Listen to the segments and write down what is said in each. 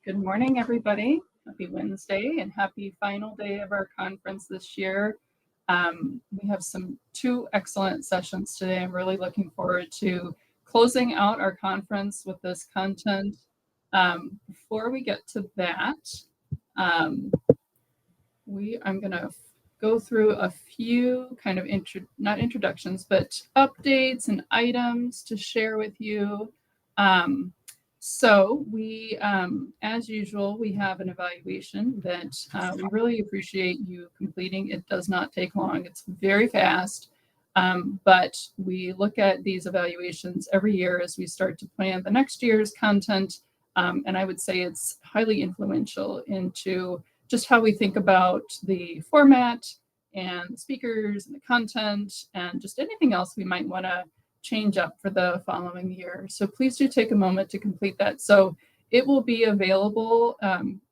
Good morning, everybody. Happy Wednesday and happy final day of our conference this year. We have two excellent sessions today. I'm really looking forward to closing out our conference with this content. Before we get to that, I'm going to go through a few kind of not introductions, but updates and items to share with you. So we, as usual, we have an evaluation that we really appreciate you completing. It does not take long. It's very fast. But we look at these evaluations every year as we start to plan the next year's content. And I would say it's highly influential into just how we think about the format and the speakers and the content and just anything else we might want to change up for the following year. So please do take a moment to complete that. So it will be available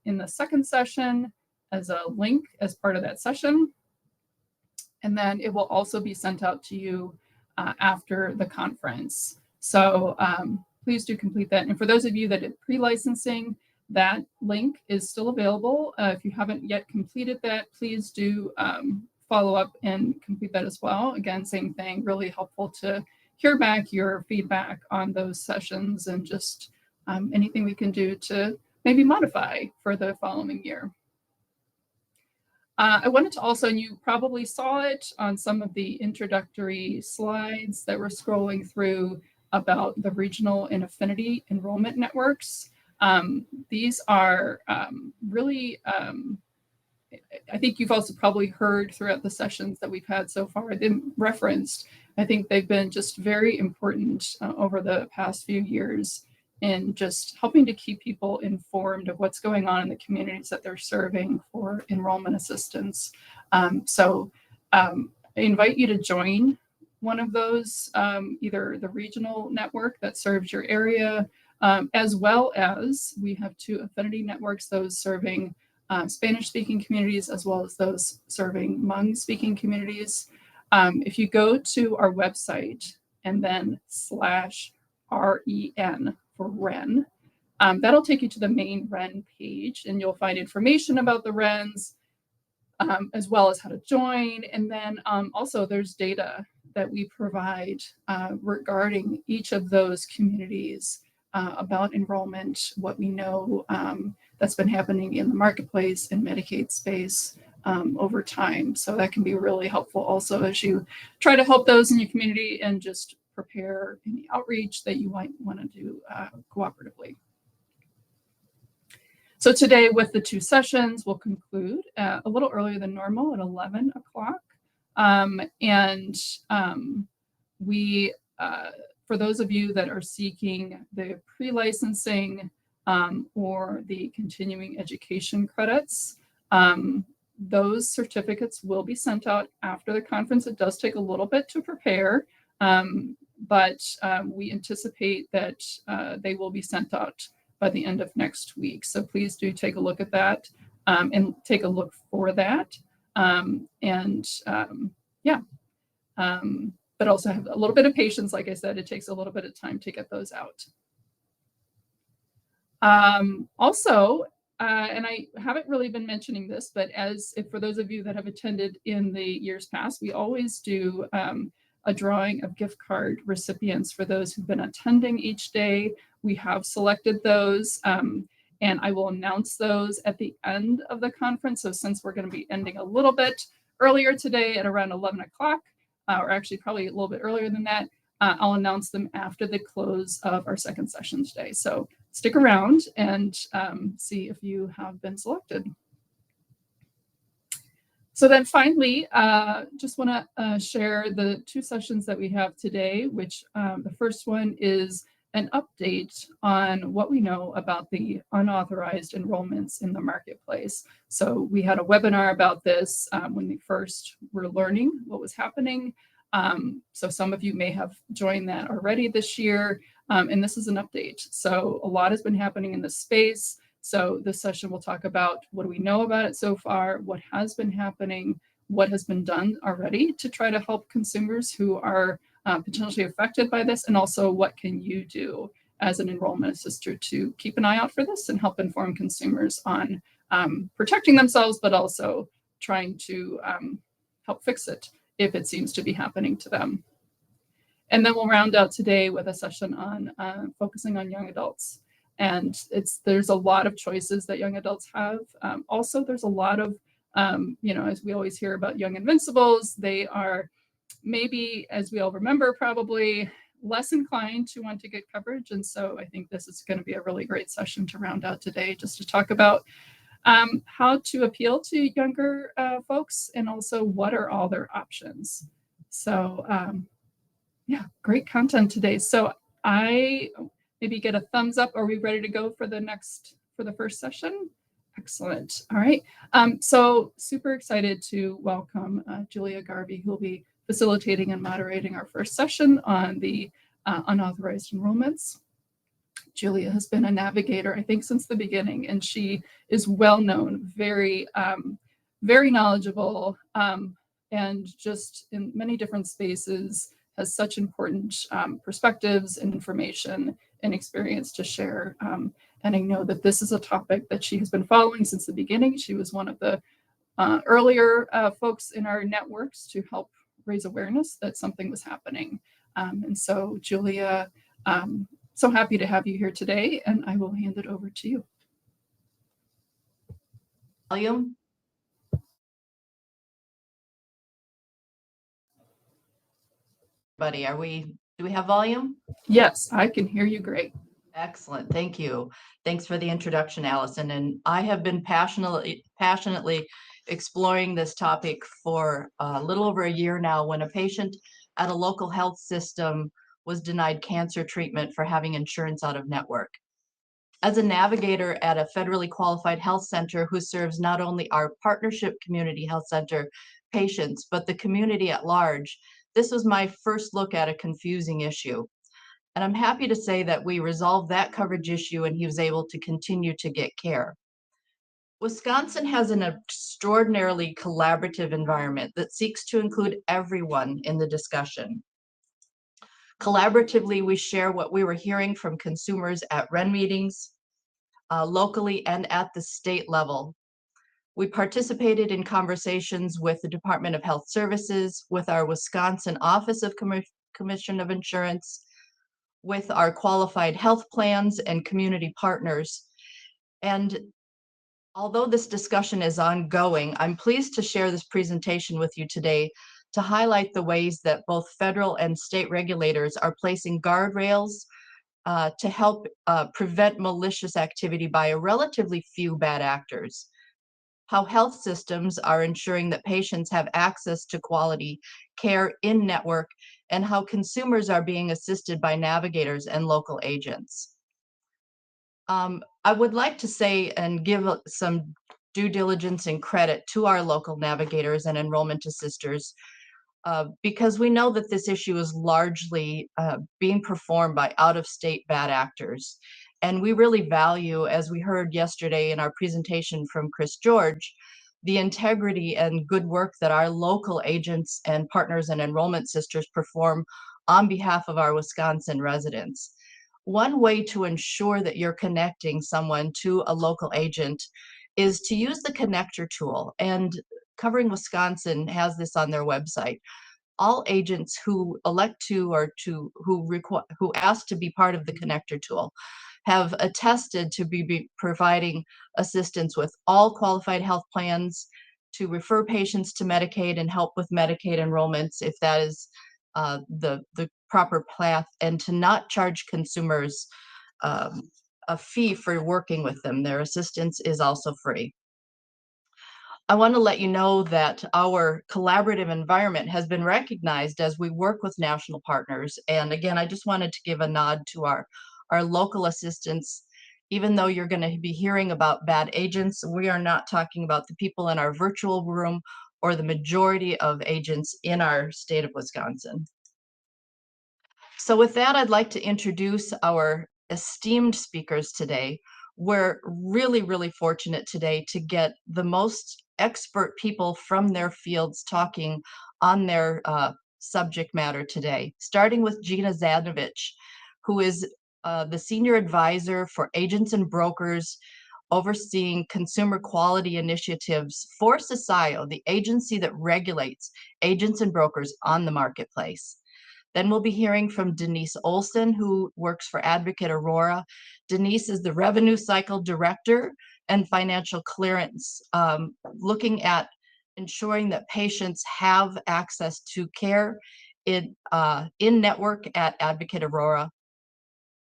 in the second session as a link as part of that session. And then it will also be sent out to you after the conference. So please do complete that. And for those of you that did pre-licensing, that link is still available. If you haven't yet completed that, please do follow up and complete that as well. Again, same thing, really helpful to hear back your feedback on those sessions and just anything we can do to maybe modify for the following year. I wanted to also, and you probably saw it on some of the introductory slides that we're scrolling through about the regional and affinity enrollment networks. These are really, I think you've also probably heard throughout the sessions that we've had so far, them referenced. I think they've been just very important over the past few years in just helping to keep people informed of what's going on in the communities that they're serving for enrollment assistance. So I invite you to join one of those, either the regional network that serves your area, as well as we have two affinity networks, those serving Spanish-speaking communities, as well as those serving Hmong-speaking communities. If you go to our website and then /REN for REN, that'll take you to the main REN page, and you'll find information about the RENs, as well as how to join. And then also there's data that we provide regarding each of those communities about enrollment, what we know that's been happening in the marketplace and Medicaid space over time. So that can be really helpful also as you try to help those in your community and just prepare any outreach that you might want to do cooperatively. So today with the two sessions, we'll conclude a little earlier than normal at 11 o'clock. For those of you that are seeking the pre-licensing or the continuing education credits, those certificates will be sent out after the conference. It does take a little bit to prepare, but we anticipate that they will be sent out by the end of next week. So please do take a look at that and take a look for that. But also have a little bit of patience. Like I said, it takes a little bit of time to get those out. Also, and I haven't really been mentioning this, but for those of you that have attended in the years past, we always do a drawing of gift card recipients for those who've been attending each day. We have selected those, and I will announce those at the end of the conference. So since we're going to be ending a little bit earlier today at around 11 o'clock, or actually probably a little bit earlier than that, I'll announce them after the close of our second session today. So stick around and see if you have been selected. So then finally, just want to share the two sessions that we have today, which the first one is an update on what we know about the unauthorized enrollments in the marketplace. So we had a webinar about this when we first were learning what was happening. So some of you may have joined that already this year, and this is an update. So a lot has been happening in this space. So this session will talk about what do we know about it so far, what has been happening, what has been done already to try to help consumers who are potentially affected by this, and also what can you do as an enrollment assister to keep an eye out for this and help inform consumers on protecting themselves, but also trying to help fix it if it seems to be happening to them. And then we'll round out today with a session on focusing on young adults. And there's a lot of choices that young adults have. Also, there's a lot of, as we always hear about young invincibles, they are maybe, as we all remember, probably less inclined to want to get coverage. And so I think this is going to be a really great session to round out today, just to talk about how to appeal to younger folks and also what are all their options. So yeah, great content today. So I maybe get a thumbs up. Are we ready to go for the first session? Excellent. All right. So super excited to welcome Julia Garvey, who will be facilitating and moderating our first session on the unauthorized enrollments. Julia has been a navigator, I think, since the beginning, and she is well known, very knowledgeable, and just in many different spaces has such important perspectives and information and experience to share. And I know that this is a topic that she has been following since the beginning. She was one of the earlier folks in our networks to help raise awareness that something was happening. And so, Julia, so happy to have you here today, and I will hand it over to you. Volume. Buddy, do we have volume? Yes, I can hear you great. Excellent. Thank you. Thanks for the introduction, Allison. And I have been passionately exploring this topic for a little over a year now, when a patient at a local health system was denied cancer treatment for having insurance out of network. As a navigator at a federally qualified health center who serves not only our partnership community health center patients, but the community at large, this was my first look at a confusing issue. And I'm happy to say that we resolved that coverage issue and he was able to continue to get care. Wisconsin has an extraordinarily collaborative environment that seeks to include everyone in the discussion. Collaboratively, we share what we were hearing from consumers at REN meetings, locally and at the state level. We participated in conversations with the Department of Health Services, with our Wisconsin Office of Commission of Insurance, with our qualified health plans and community partners. And although this discussion is ongoing, I'm pleased to share this presentation with you today to highlight the ways that both federal and state regulators are placing guardrails to help prevent malicious activity by a relatively few bad actors. How health systems are ensuring that patients have access to quality care in network, and how consumers are being assisted by navigators and local agents. I would like to say and give some due diligence and credit to our local navigators and enrollment assisters, because we know that this issue is largely being performed by out-of-state bad actors. And we really value, as we heard yesterday in our presentation from Chris George, the integrity and good work that our local agents and partners and enrollment sisters perform on behalf of our Wisconsin residents. One way to ensure that you're connecting someone to a local agent is to use the connector tool, and Covering Wisconsin has this on their website. All agents who elect to or who ask to be part of the connector tool have attested to be providing assistance with all qualified health plans, to refer patients to Medicaid and help with Medicaid enrollments if that is the proper path, and to not charge consumers a fee for working with them. Their assistance is also free. I want to let you know that our collaborative environment has been recognized as we work with national partners. And again, I just wanted to give a nod to our local assistance. Even though you're going to be hearing about bad agents, we are not talking about the people in our virtual room or the majority of agents in our state of Wisconsin. So with that, I'd like to introduce our esteemed speakers today. We're really fortunate today to get the most expert people from their fields talking on their subject matter today, starting with Gina Zadovich, who is the senior advisor for agents and brokers overseeing consumer quality initiatives for CISIO, the agency that regulates agents and brokers on the marketplace. Then we'll be hearing from Denise Olson, who works for Advocate Aurora. Denise is the Revenue Cycle Director and Financial Clearance, looking at ensuring that patients have access to care in network at Advocate Aurora.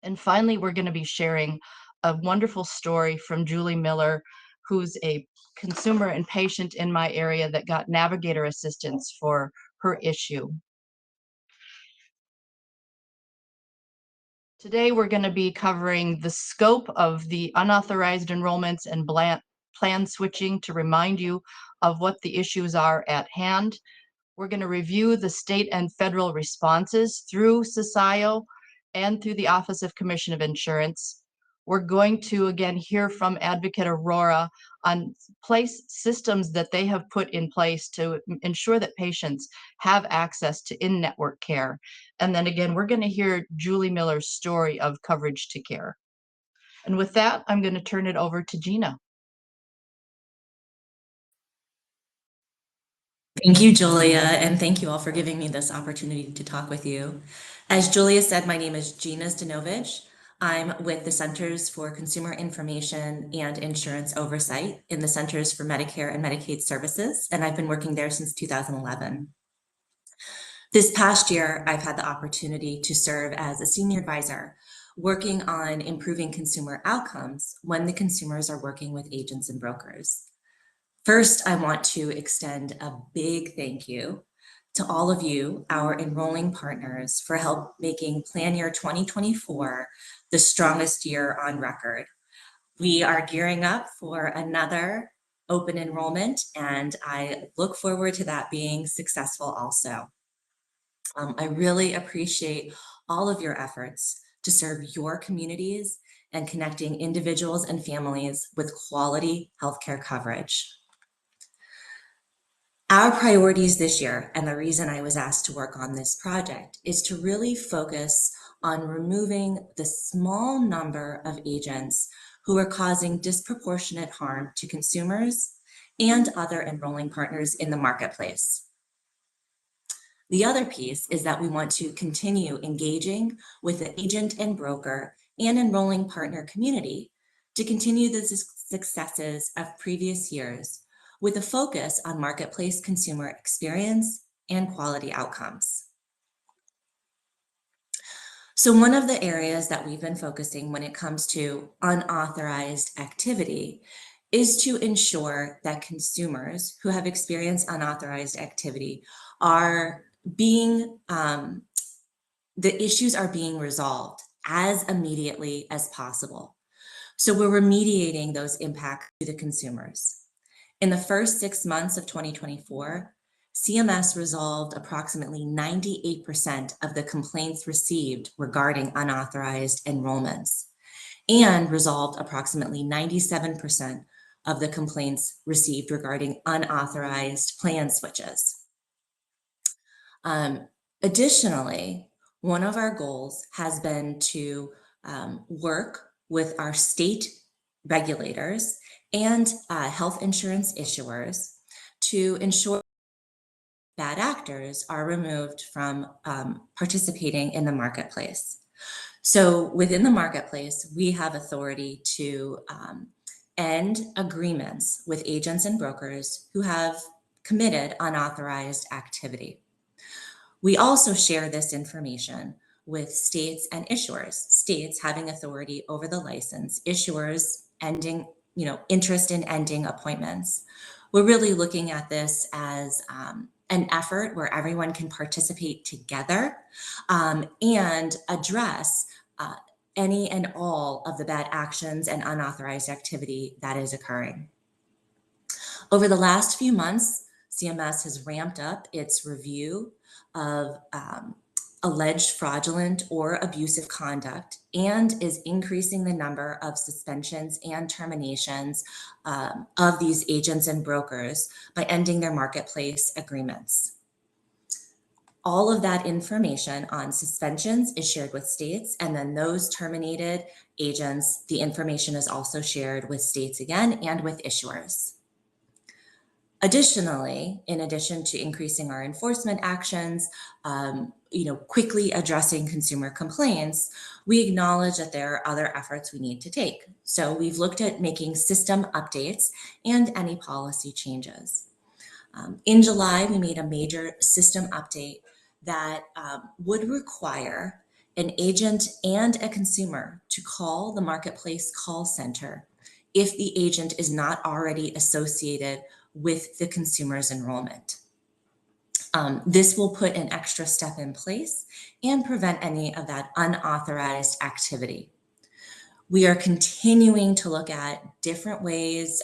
And finally, we're going to be sharing a wonderful story from Julie Miller, who's a consumer and patient in my area that got navigator assistance for her issue. Today, we're going to be covering the scope of the unauthorized enrollments and plan switching to remind you of what the issues are at hand. We're going to review the state and federal responses through CISIO and through the Office of Commission of Insurance. We're going to, again, hear from Advocate Aurora on systems that they have put in place to ensure that patients have access to in-network care. And then again, we're going to hear Julie Miller's story of coverage to care. And with that, I'm going to turn it over to Gina. Thank you, Julia, and thank you all for giving me this opportunity to talk with you. As Julia said, my name is Gina Stanovich. I'm with the Centers for Consumer Information and Insurance Oversight in the Centers for Medicare and Medicaid Services, and I've been working there since 2011. This past year, I've had the opportunity to serve as a senior advisor, working on improving consumer outcomes when the consumers are working with agents and brokers. First, I want to extend a big thank you to all of you, our enrolling partners, for help making Plan Year 2024 the strongest year on record. We are gearing up for another open enrollment, and I look forward to that being successful also. I really appreciate all of your efforts to serve your communities and connecting individuals and families with quality healthcare coverage. Our priorities this year, and the reason I was asked to work on this project, is to really focus on removing the small number of agents who are causing disproportionate harm to consumers and other enrolling partners in the marketplace. The other piece is that we want to continue engaging with the agent and broker and enrolling partner community to continue the successes of previous years, with a focus on marketplace consumer experience and quality outcomes. So one of the areas that we've been focusing when it comes to unauthorized activity is to ensure that consumers who have experienced unauthorized activity are being, the issues are being resolved as immediately as possible. So we're remediating those impacts to the consumers. In the first 6 months of 2024, CMS resolved approximately 98% of the complaints received regarding unauthorized enrollments, and resolved approximately 97% of the complaints received regarding unauthorized plan switches. Additionally, one of our goals has been to work with our state regulators and health insurance issuers to ensure bad actors are removed from participating in the marketplace. So within the marketplace, we have authority to end agreements with agents and brokers who have committed unauthorized activity. We also share this information with states and issuers, states having authority over the license, issuers ending, interest in ending appointments. We're really looking at this as an effort where everyone can participate together and address any and all of the bad actions and unauthorized activity that is occurring. Over the last few months, CMS has ramped up its review of alleged fraudulent or abusive conduct and is increasing the number of suspensions and terminations of these agents and brokers by ending their marketplace agreements. All of that information on suspensions is shared with states, and then those terminated agents, the information is also shared with states again and with issuers. Additionally, in addition to increasing our enforcement actions, quickly addressing consumer complaints, we acknowledge that there are other efforts we need to take. So we've looked at making system updates and any policy changes. In July, we made a major system update that would require an agent and a consumer to call the marketplace call center if the agent is not already associated with the consumer's enrollment. This will put an extra step in place and prevent any of that unauthorized activity. We are continuing to look at different ways,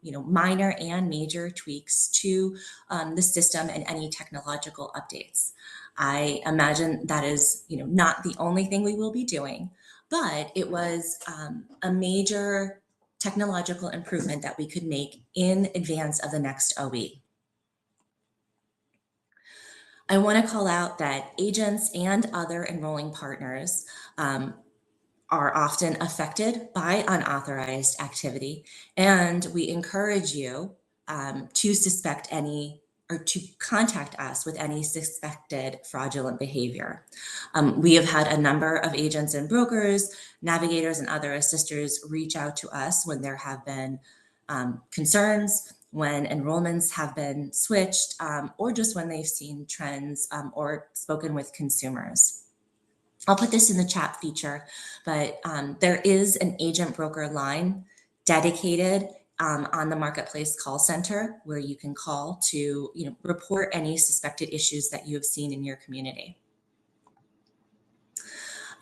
minor and major tweaks to the system and any technological updates. I imagine that is, not the only thing we will be doing, but it was a major technological improvement that we could make in advance of the next OE. I want to call out that agents and other enrolling partners are often affected by unauthorized activity, and we encourage you to suspect any or to contact us with any suspected fraudulent behavior. We have had a number of agents and brokers, navigators, and other assisters reach out to us when there have been concerns, when enrollments have been switched, or just when they've seen trends or spoken with consumers. I'll put this in the chat feature, but there is an agent broker line dedicated on the marketplace call center where you can call to report any suspected issues that you have seen in your community.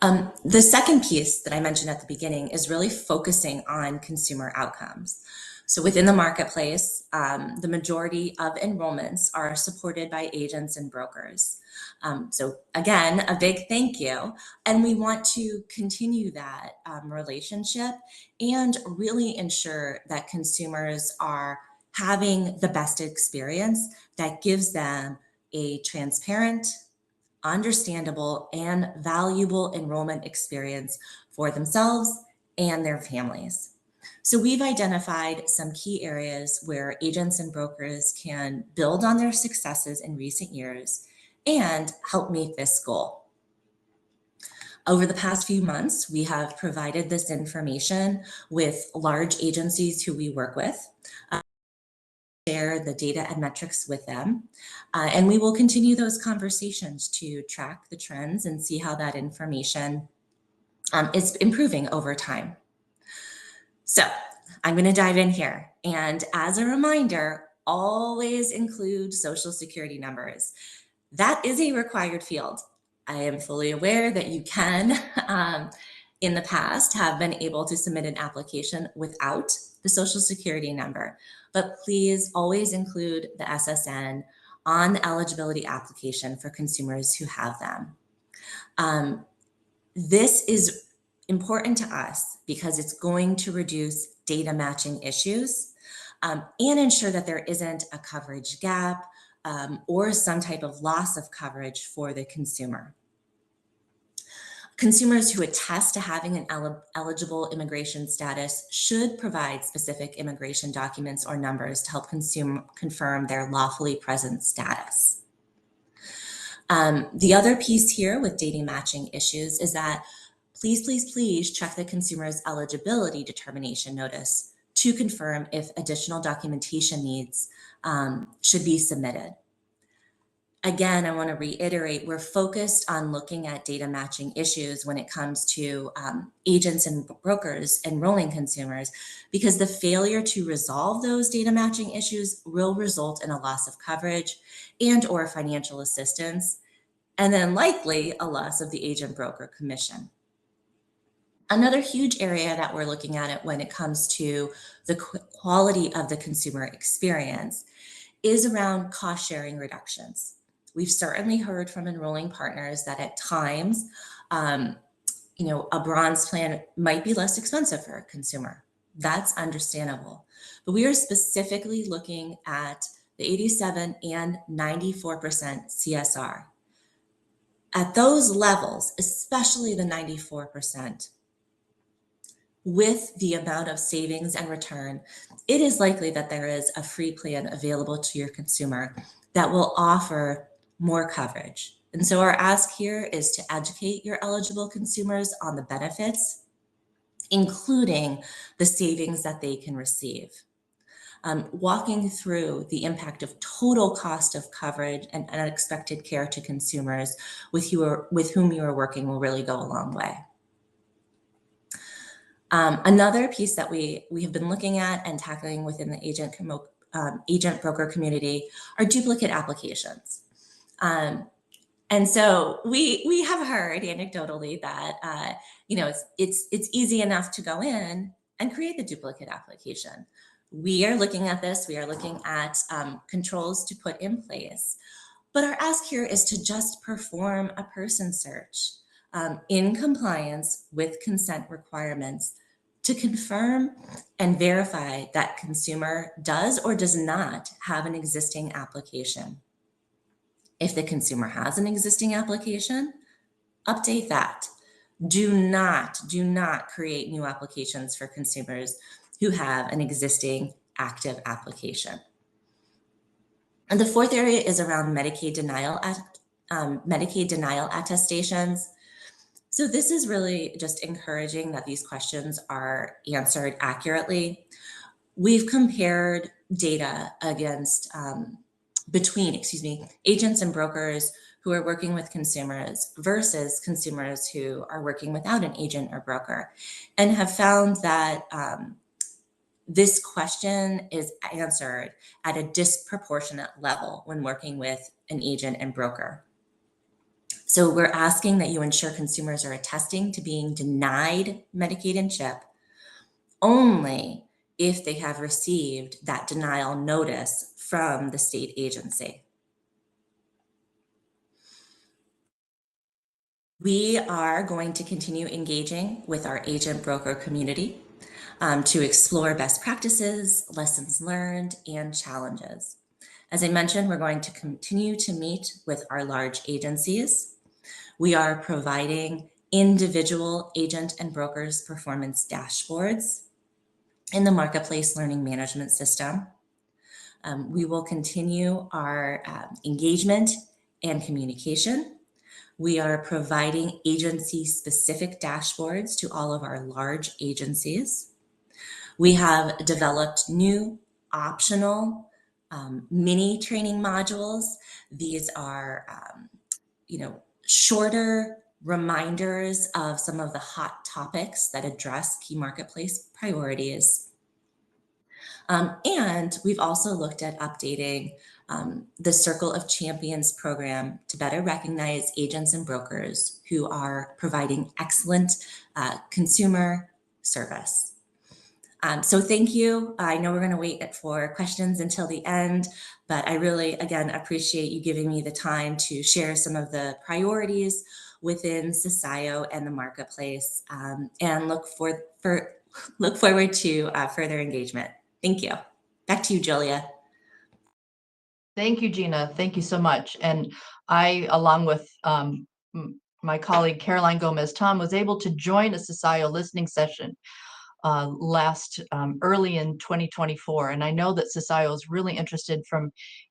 The second piece that I mentioned at the beginning is really focusing on consumer outcomes. So within the marketplace, the majority of enrollments are supported by agents and brokers. So again, a big thank you. And we want to continue that relationship and really ensure that consumers are having the best experience that gives them a transparent, understandable, and valuable enrollment experience for themselves and their families. So we've identified some key areas where agents and brokers can build on their successes in recent years and help meet this goal. Over the past few months, we have provided this information with large agencies who we work with, share the data and metrics with them, and we will continue those conversations to track the trends and see how that information is improving over time. So I'm going to dive in here. And as a reminder, always include Social Security numbers. That is a required field. I am fully aware that you can, in the past, have been able to submit an application without the Social Security number, but please always include the SSN on the eligibility application for consumers who have them. This is important to us because it's going to reduce data matching issues and ensure that there isn't a coverage gap or some type of loss of coverage for the consumer. Consumers who attest to having an eligible immigration status should provide specific immigration documents or numbers to help confirm their lawfully present status. The other piece here with data matching issues is that please check the consumer's eligibility determination notice to confirm if additional documentation needs should be submitted. Again, I want to reiterate, we're focused on looking at data matching issues when it comes to agents and brokers enrolling consumers, because the failure to resolve those data matching issues will result in a loss of coverage and or financial assistance, and then likely a loss of the agent broker commission. Another huge area that we're looking at it when it comes to the quality of the consumer experience is around cost sharing reductions. We've certainly heard from enrolling partners that at times, a bronze plan might be less expensive for a consumer. That's understandable. But we are specifically looking at the 87 and 94% CSR. At those levels, especially the 94%, with the amount of savings and return, it is likely that there is a free plan available to your consumer that will offer more coverage. And so our ask here is to educate your eligible consumers on the benefits, including the savings that they can receive. Walking through the impact of total cost of coverage and unexpected care to consumers with whom you are working will really go a long way. Another piece that we have been looking at and tackling within the agent broker community are duplicate applications. And so we have heard anecdotally that it's easy enough to go in and create the duplicate application. We are looking at this. We are looking at controls to put in place. But our ask here is to just perform a person search in compliance with consent requirements to confirm and verify that consumer does or does not have an existing application. If the consumer has an existing application, update that. Do not create new applications for consumers who have an existing active application. And the fourth area is around Medicaid denial attestations. So this is really just encouraging that these questions are answered accurately. We've compared data against between agents and brokers who are working with consumers versus consumers who are working without an agent or broker, and have found that this question is answered at a disproportionate level when working with an agent and broker. So we're asking that you ensure consumers are attesting to being denied Medicaid and CHIP only if they have received that denial notice from the state agency. We are going to continue engaging with our agent broker community to explore best practices, lessons learned, and challenges. As I mentioned, we're going to continue to meet with our large agencies. We are providing individual agent and brokers performance dashboards in the Marketplace Learning Management System. We will continue our engagement and communication. We are providing agency-specific dashboards to all of our large agencies. We have developed new optional mini training modules. These are, shorter reminders of some of the hot topics that address key marketplace priorities. And we've also looked at updating the Circle of Champions program to better recognize agents and brokers who are providing excellent consumer service. So thank you. I know we're going to wait for questions until the end, but I really, again, appreciate you giving me the time to share some of the priorities within CSIO and the marketplace, and look forward to further engagement. Thank you. Back to you, Julia. Thank you, Gina. Thank you so much. And I, along with my colleague Caroline Gomez-Tom, was able to join a CSIO listening session early in 2024. And I know that CSIO is really interested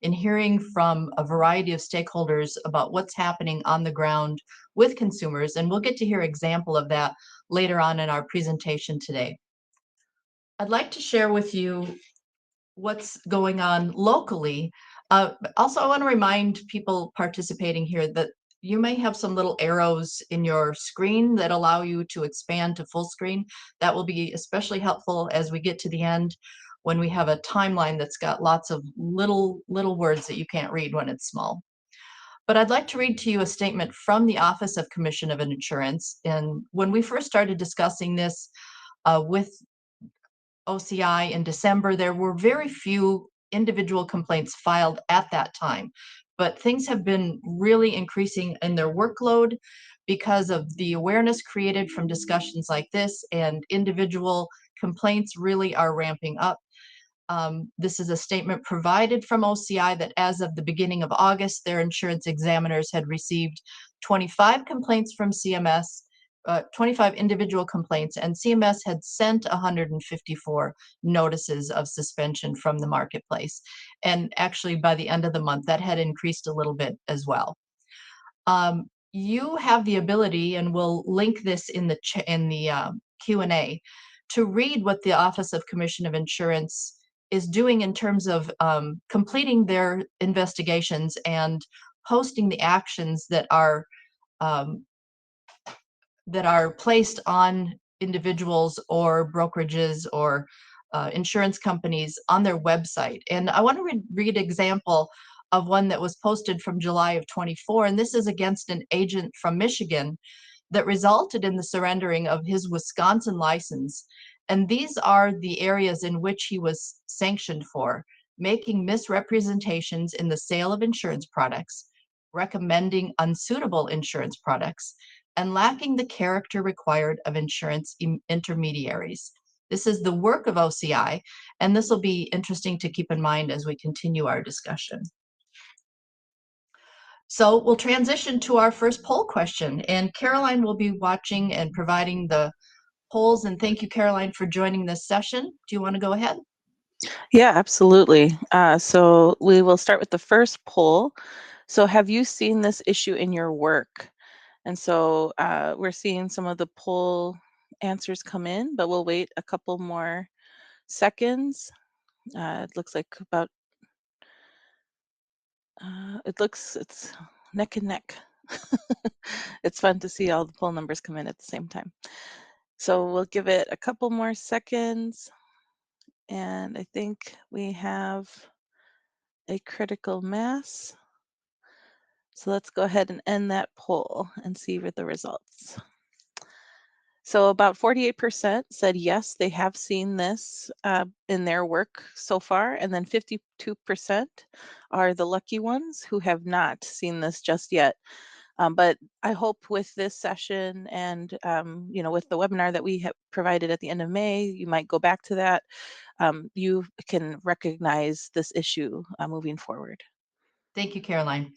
in hearing from a variety of stakeholders about what's happening on the ground with consumers. And we'll get to hear an example of that later on in our presentation today. I'd like to share with you what's going on locally. Also, I want to remind people participating here that you may have some little arrows in your screen that allow you to expand to full screen. That will be especially helpful as we get to the end, when we have a timeline that's got lots of little words that you can't read when it's small. But I'd like to read to you a statement from the Office of Commission of Insurance. And when we first started discussing this with OCI in December, there were very few individual complaints filed at that time, but things have been really increasing in their workload because of the awareness created from discussions like this, and individual complaints really are ramping up. This is a statement provided from OCI that as of the beginning of August, their insurance examiners had received 25 complaints from CMS, 25 individual complaints, and CMS had sent 154 notices of suspension from the marketplace. And actually, by the end of the month, that had increased a little bit as well. You have the ability, and we'll link this in the Q&A, to read what the Office of Commission of Insurance is doing in terms of completing their investigations and posting the actions that are placed on individuals or brokerages or insurance companies on their website. And I want to read an example of one that was posted from July of 24, and this is against an agent from Michigan that resulted in the surrendering of his Wisconsin license. And these are the areas in which he was sanctioned for: making misrepresentations in the sale of insurance products, recommending unsuitable insurance products, and lacking the character required of insurance intermediaries. This is the work of OCI, and this will be interesting to keep in mind as we continue our discussion. So we'll transition to our first poll question, and Caroline will be watching and providing the polls. And thank you, Caroline, for joining this session. Do you want to go ahead? Yeah, absolutely. So we will start with the first poll. So have you seen this issue in your work? And so we're seeing some of the poll answers come in, but we'll wait a couple more seconds. It looks like about, it's neck and neck. It's fun to see all the poll numbers come in at the same time. So we'll give it a couple more seconds. And I think we have a critical mass. So let's go ahead and end that poll and see what the results. So about 48% said yes, they have seen this in their work so far. And then 52% are the lucky ones who have not seen this just yet. But I hope with this session and with the webinar that we have provided at the end of May, you might go back to that. You can recognize this issue moving forward. Thank you, Caroline.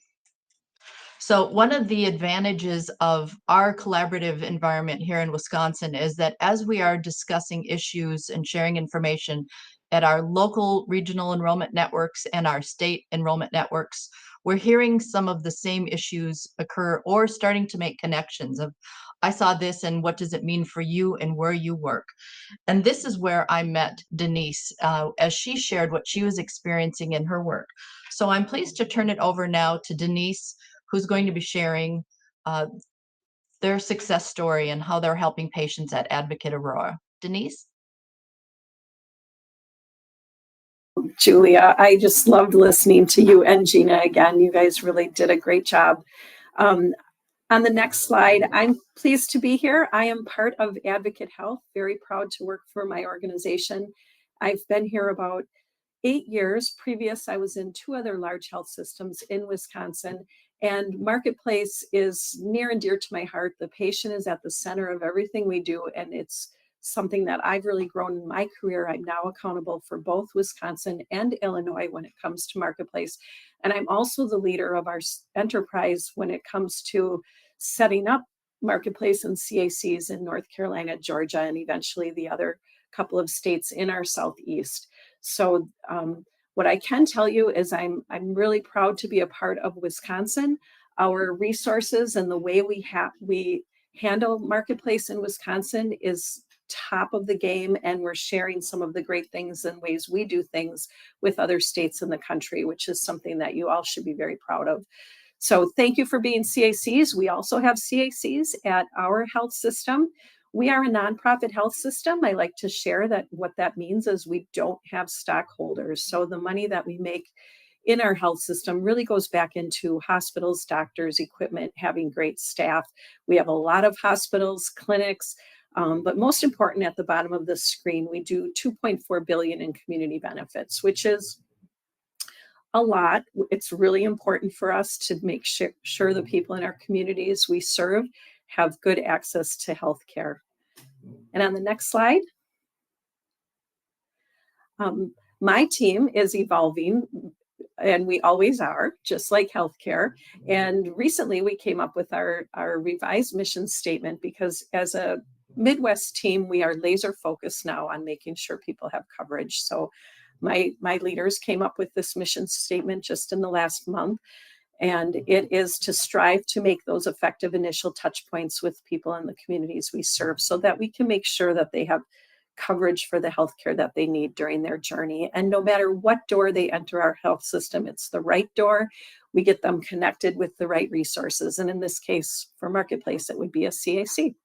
So one of the advantages of our collaborative environment here in Wisconsin is that as we are discussing issues and sharing information at our local regional enrollment networks and our state enrollment networks, we're hearing some of the same issues occur or starting to make connections of, I saw this and what does it mean for you and where you work. And this is where I met Denise as she shared what she was experiencing in her work. So I'm pleased to turn it over now to Denise, who's going to be sharing their success story and how they're helping patients at Advocate Aurora. Denise? Julia, I just loved listening to you and Gina again. You guys really did a great job. On the next slide, I'm pleased to be here. I am part of Advocate Health, very proud to work for my organization. I've been here about 8 years. Previous, I was in 2 other large health systems in Wisconsin, and Marketplace is near and dear to my heart. The patient is at the center of everything we do, and it's something that I've really grown in my career. I'm now accountable for both Wisconsin and Illinois when it comes to Marketplace. And I'm also the leader of our enterprise when it comes to setting up Marketplace and CACs in North Carolina, Georgia, and eventually the other couple of states in our Southeast. So what I can tell you is I'm really proud to be a part of Wisconsin. Our resources and the way we handle Marketplace in Wisconsin is top of the game, and we're sharing some of the great things and ways we do things with other states in the country, which is something that you all should be very proud of. So thank you for being CACs. We also have CACs at our health system. We are a nonprofit health system. I like to share that what that means is we don't have stockholders. So the money that we make in our health system really goes back into hospitals, doctors, equipment, having great staff. We have a lot of hospitals, clinics, but most important, at the bottom of the screen, we do $2.4 billion in community benefits, which is a lot. It's really important for us to make sure the people in our communities we serve have good access to health care. And on the next slide, My team is evolving, and we always are, just like healthcare. And recently we came up with our revised mission statement, because as a Midwest team, we are laser focused now on making sure people have coverage. So my leaders came up with this mission statement just in the last month, and it is to strive to make those effective initial touch points with people in the communities we serve, so that we can make sure that they have coverage for the healthcare that they need during their journey. And no matter what door they enter our health system, it's the right door. We get them connected with the right resources. And in this case, for Marketplace, it would be a CAC.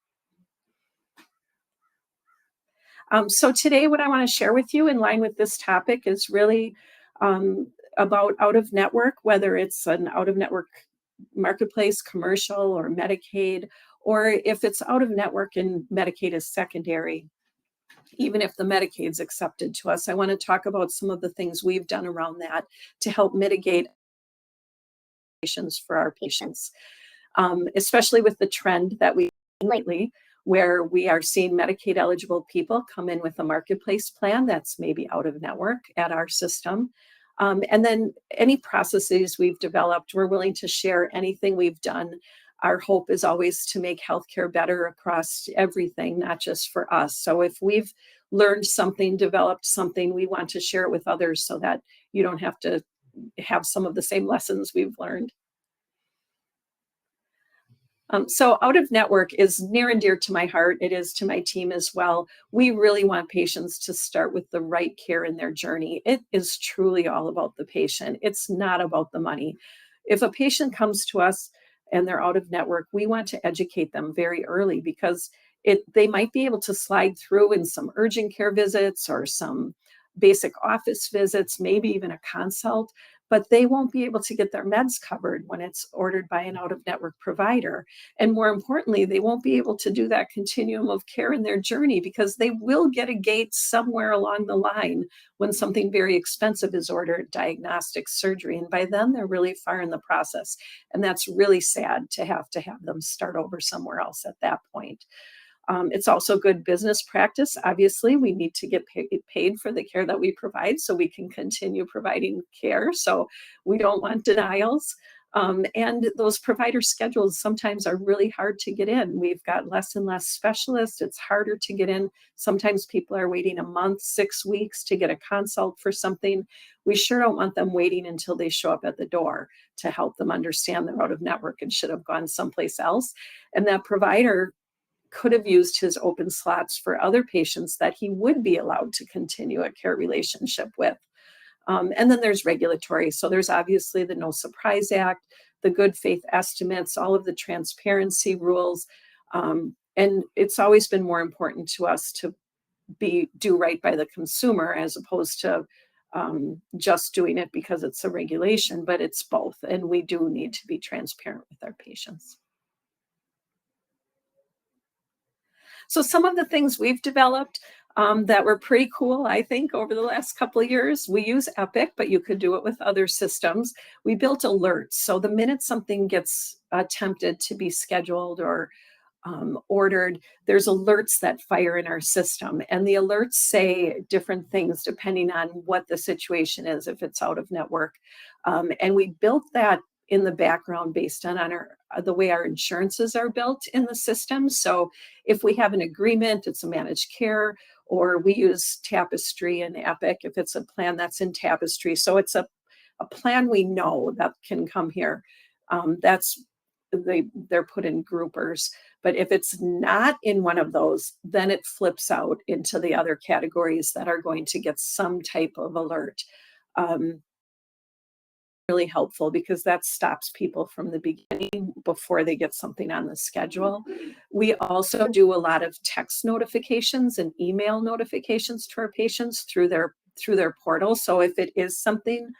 So today, what I want to share with you in line with this topic is really about out of network, whether it's an out of network Marketplace, commercial, or Medicaid, or if it's out of network and Medicaid is secondary. Even if the Medicaid's accepted to us, I want to talk about some of the things we've done around that to help mitigate for our patients, especially with the trend that we've seen lately, where we are seeing Medicaid eligible people come in with a Marketplace plan that's maybe out of network at our system. And then any processes we've developed, we're willing to share anything we've done. Our hope is always to make healthcare better across everything, not just for us. So if we've learned something, developed something, we want to share it with others so that you don't have to have some of the same lessons we've learned. So out of network is near and dear to my heart. It is to my team as well. We really want patients to start with the right care in their journey. It is truly all about the patient. It's not about the money. If a patient comes to us and they're out of network, we want to educate them very early, because they might be able to slide through in some urgent care visits or some basic office visits, maybe even a consult, but they won't be able to get their meds covered when it's ordered by an out-of-network provider. And more importantly, they won't be able to do that continuum of care in their journey, because they will get a gate somewhere along the line when something very expensive is ordered, diagnostic, surgery, and by then they're really far in the process. And that's really sad to have them start over somewhere else at that point. It's also good business practice. Obviously, we need to get paid for the care that we provide so we can continue providing care. So we don't want denials. And those provider schedules sometimes are really hard to get in. We've got less and less specialists. It's harder to get in. Sometimes people are waiting a month, 6 weeks to get a consult for something. We sure don't want them waiting until they show up at the door to help them understand they're out of network and should have gone someplace else. And that provider could have used his open slots for other patients that he would be allowed to continue a care relationship with. And then there's regulatory. So there's obviously the No Surprise Act, the good faith estimates, all of the transparency rules. And it's always been more important to us to do right by the consumer as opposed to just doing it because it's a regulation, but it's both. And we do need to be transparent with our patients. So some of the things we've developed that were pretty cool, I think, over the last couple of years. We use Epic, but you could do it with other systems. We built alerts. So the minute something gets attempted to be scheduled or ordered, there's alerts that fire in our system. And the alerts say different things depending on what the situation is, if it's out of network. And we built that in the background based on the way our insurances are built in the system. So if we have an agreement, it's a managed care, or we use Tapestry and Epic if it's a plan that's in Tapestry. So it's a plan we know that can come here. They're put in groupers. But if it's not in one of those, then it flips out into the other categories that are going to get some type of alert. Really helpful because that stops people from the beginning before they get something on the schedule. We also do a lot of text notifications and email notifications to our patients through their portal. So if it is something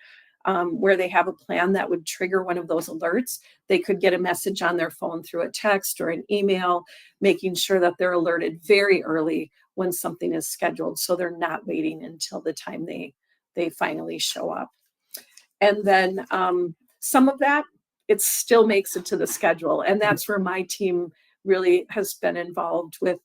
where they have a plan that would trigger one of those alerts, they could get a message on their phone through a text or an email, making sure that they're alerted very early when something is scheduled, so they're not waiting until the time they finally show up. And then some of that, it still makes it to the schedule. And that's where my team really has been involved with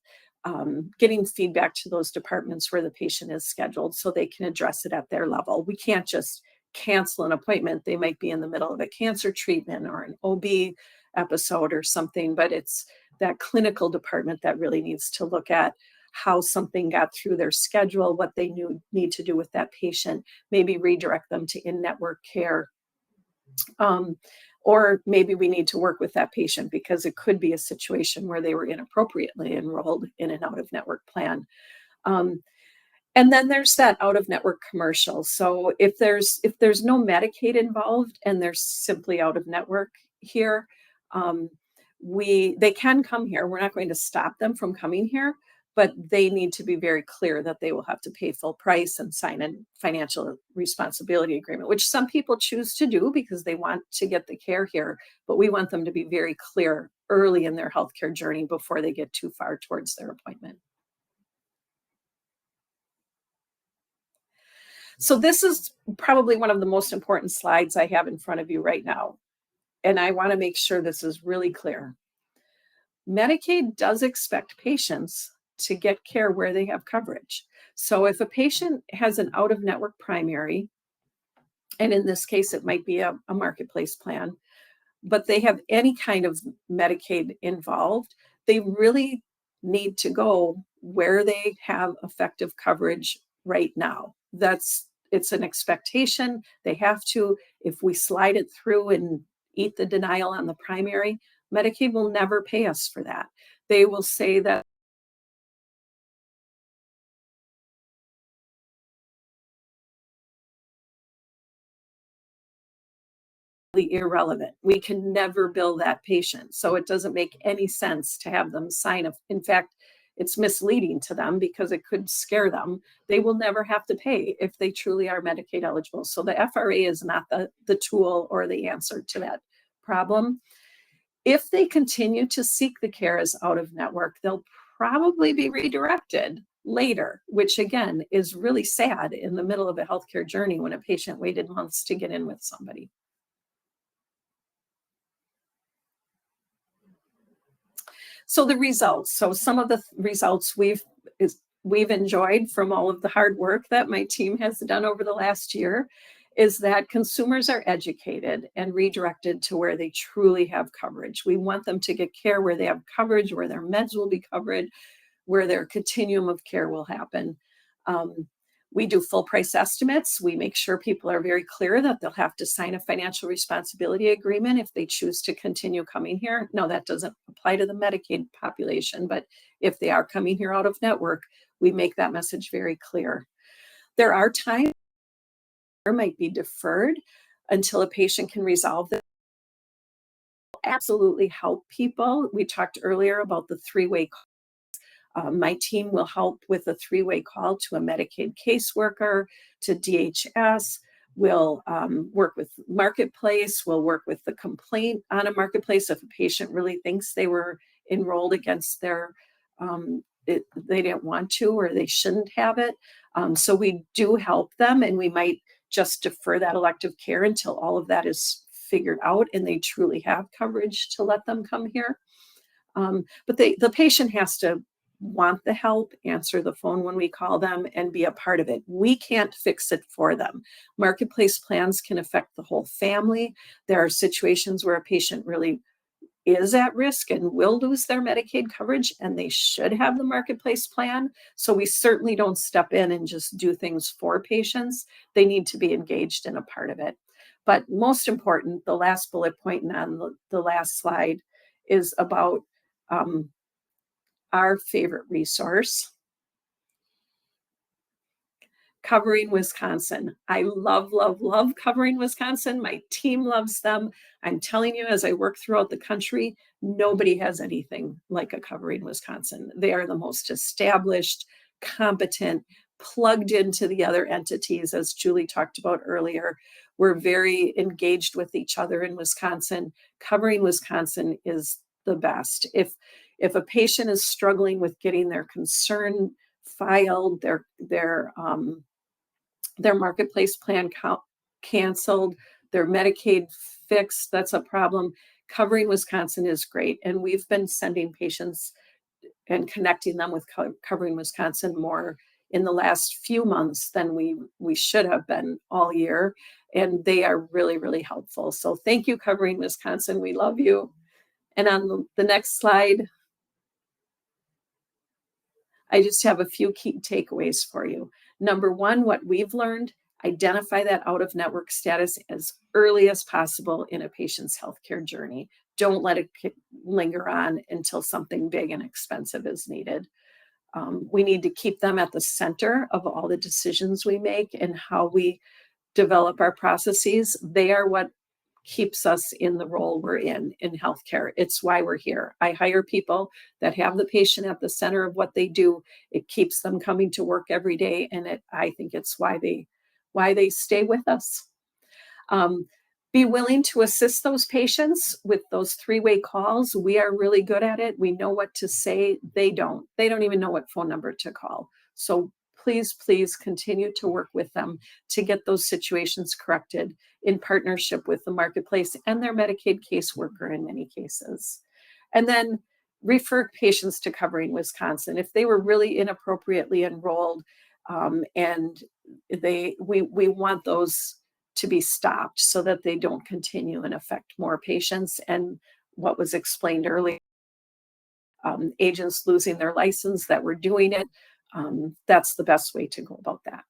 getting feedback to those departments where the patient is scheduled so they can address it at their level. We can't just cancel an appointment. They might be in the middle of a cancer treatment or an OB episode or something, but it's that clinical department that really needs to look at how something got through their schedule, what they need to do with that patient, maybe redirect them to in-network care. Or maybe we need to work with that patient because it could be a situation where they were inappropriately enrolled in an out-of-network plan. And then there's that out-of-network commercial. So if there's no Medicaid involved and they're simply out-of-network here, they can come here. We're not going to stop them from coming here, but they need to be very clear that they will have to pay full price and sign a financial responsibility agreement, which some people choose to do because they want to get the care here. But we want them to be very clear early in their healthcare journey before they get too far towards their appointment. So this is probably one of the most important slides I have in front of you right now. And I want to make sure this is really clear. Medicaid does expect patients to get care where they have coverage. So if a patient has an out-of-network primary, and in this case, it might be a marketplace plan, but they have any kind of Medicaid involved, they really need to go where they have effective coverage right now. It's an expectation. They have to. If we slide it through and eat the denial on the primary, Medicaid will never pay us for that. They will say that irrelevant. We can never bill that patient. So it doesn't make any sense to have them sign up. In fact, it's misleading to them because it could scare them. They will never have to pay if they truly are Medicaid eligible. So the FRA is not the tool or the answer to that problem. If they continue to seek the care as out of network, they'll probably be redirected later, which again is really sad in the middle of a healthcare journey when a patient waited months to get in with somebody. So the results. So some of the results we've enjoyed from all of the hard work that my team has done over the last year is that consumers are educated and redirected to where they truly have coverage. We want them to get care where they have coverage, where their meds will be covered, where their continuum of care will happen. We do full price estimates. We make sure people are very clear that they'll have to sign a financial responsibility agreement if they choose to continue coming here. No, that doesn't apply to the Medicaid population, but if they are coming here out of network, we make that message very clear. There are times care might be deferred until a patient can resolve that. Absolutely help people. We talked earlier about the three-way call. My team will help with a three-way call to a Medicaid caseworker, to DHS. We'll work with Marketplace. We'll work with the complaint on a Marketplace if a patient really thinks they were enrolled against their, they didn't want to or they shouldn't have it. So we do help them, and we might just defer that elective care until all of that is figured out and they truly have coverage to let them come here. But the patient has to want the help, answer the phone when we call them, and be a part of it. We can't fix it for them. Marketplace plans can affect the whole family. There are situations where a patient really is at risk and will lose their Medicaid coverage, and they should have the Marketplace plan. So we certainly don't step in and just do things for patients. They need to be engaged in a part of it. But most important, the last bullet point on the last slide is about our favorite resource, Covering Wisconsin. I love, love, love Covering Wisconsin. My team loves them. I'm telling you, as I work throughout the country, nobody has anything like a Covering Wisconsin. They are the most established, competent, plugged into the other entities, as Julie talked about earlier. We're very engaged with each other in Wisconsin. Covering Wisconsin is the best. If a patient is struggling with getting their concern filed, their Marketplace plan canceled, their Medicaid fixed, that's a problem. Covering Wisconsin is great. And we've been sending patients and connecting them with Covering Wisconsin more in the last few months than we should have been all year. And they are really, really helpful. So thank you, Covering Wisconsin. We love you. And on the next slide, I just have a few key takeaways for you. Number one, what we've learned, identify that out-of-network status as early as possible in a patient's healthcare journey. Don't let it linger on until something big and expensive is needed. We need to keep them at the center of all the decisions we make and how we develop our processes. They are what keeps us in the role we're in healthcare. It's why we're here. I hire people that have the patient at the center of what they do. It keeps them coming to work every day, and I think it's why they stay with us. Be willing to assist those patients with those three-way calls. We are really good at it. We know what to say. They don't even know what phone number to call. So please continue to work with them to get those situations corrected in partnership with the marketplace and their Medicaid caseworker in many cases. And then refer patients to Covering Wisconsin. If they were really inappropriately enrolled, and we want those to be stopped so that they don't continue and affect more patients. And what was explained earlier, agents losing their license that were doing it, that's the best way to go about that.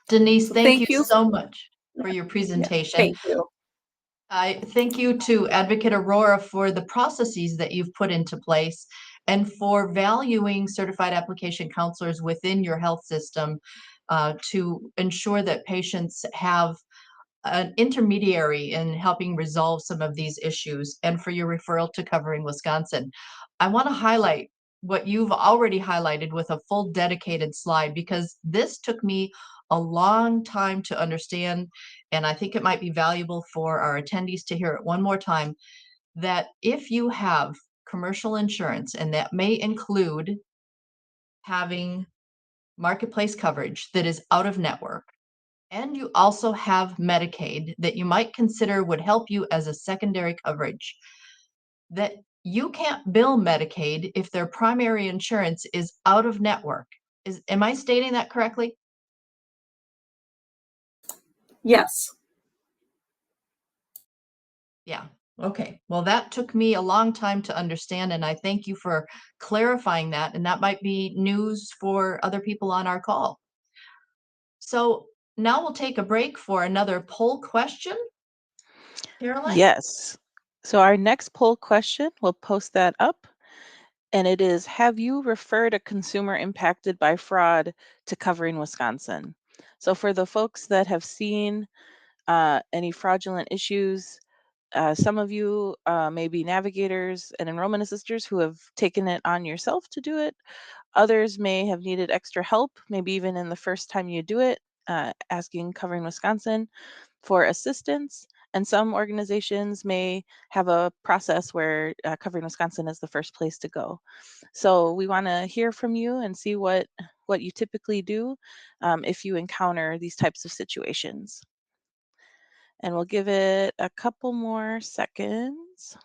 Denise, thank you you so much for your presentation. Thank you. I thank you to Advocate Aurora for the processes that you've put into place and for valuing certified application counselors within your health system to ensure that patients have an intermediary in helping resolve some of these issues, and for your referral to Covering Wisconsin. I want to highlight what you've already highlighted with a full dedicated slide, because this took me a long time to understand, and I think it might be valuable for our attendees to hear it one more time, that if you have commercial insurance, and that may include having marketplace coverage that is out of network, and you also have Medicaid that you might consider would help you as a secondary coverage, that you can't bill Medicaid if their primary insurance is out of network. Am I stating that correctly? Yes. Yeah. Okay. Well, that took me a long time to understand, and I thank you for clarifying that. And that might be news for other people on our call. So now we'll take a break for another poll question. Caroline? Yes. So our next poll question, we'll post that up. And it is, have you referred a consumer impacted by fraud to Covering Wisconsin? So for the folks that have seen any fraudulent issues, some of you may be navigators and enrollment assisters who have taken it on yourself to do it. Others may have needed extra help, maybe even in the first time you do it, asking Covering Wisconsin for assistance. And some organizations may have a process where Covering Wisconsin is the first place to go. So we want to hear from you and see what you typically do if you encounter these types of situations. And we'll give it a couple more seconds.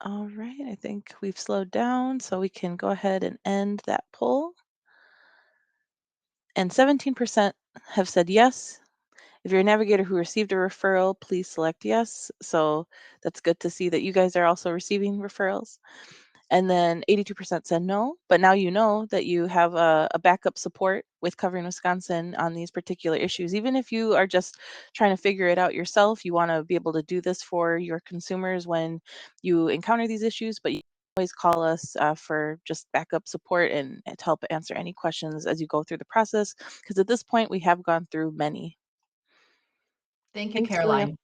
All right, I think we've slowed down, so we can go ahead and end that poll. And 17% have said yes. If you're a navigator who received a referral, please select yes. So that's good to see that you guys are also receiving referrals. And then 82% said no, but now you know that you have a backup support with Covering Wisconsin on these particular issues. Even if you are just trying to figure it out yourself, you want to be able to do this for your consumers when you encounter these issues, but you can always call us for just backup support and to help answer any questions as you go through the process, because at this point we have gone through many. Thank you, Thanks, Julia. Caroline.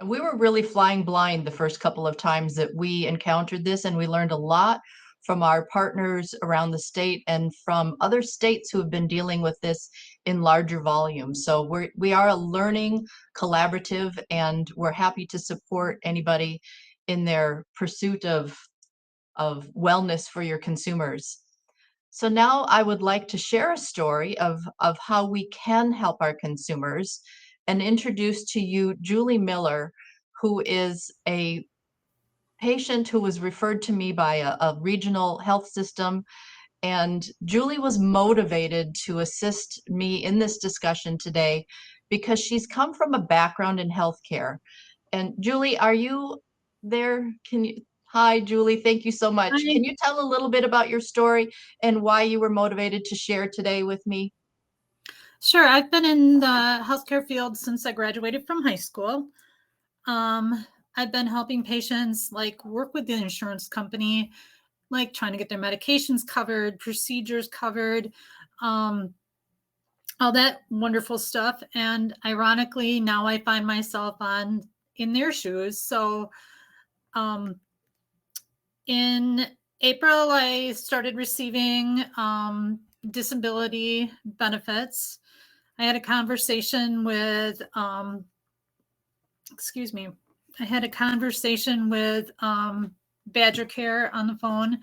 We were really flying blind the first couple of times that we encountered this, and we learned a lot from our partners around the state and from other states who have been dealing with this in larger volumes. So we are a learning collaborative, and we're happy to support anybody in their pursuit of wellness for your consumers. So now I would like to share a story of how we can help our consumers and introduce to you Julie Miller, who is a patient who was referred to me by a regional health system. And Julie was motivated to assist me in this discussion today because she's come from a background in healthcare. And Julie, are you there? Hi, Julie, thank you so much. Hi. Can you tell a little bit about your story and why you were motivated to share today with me? Sure. I've been in the healthcare field since I graduated from high school. I've been helping patients work with the insurance company, trying to get their medications covered, procedures covered, all that wonderful stuff. And ironically, now I find myself in their shoes. So in April, I started receiving disability benefits. I had a conversation with, Badger Care on the phone.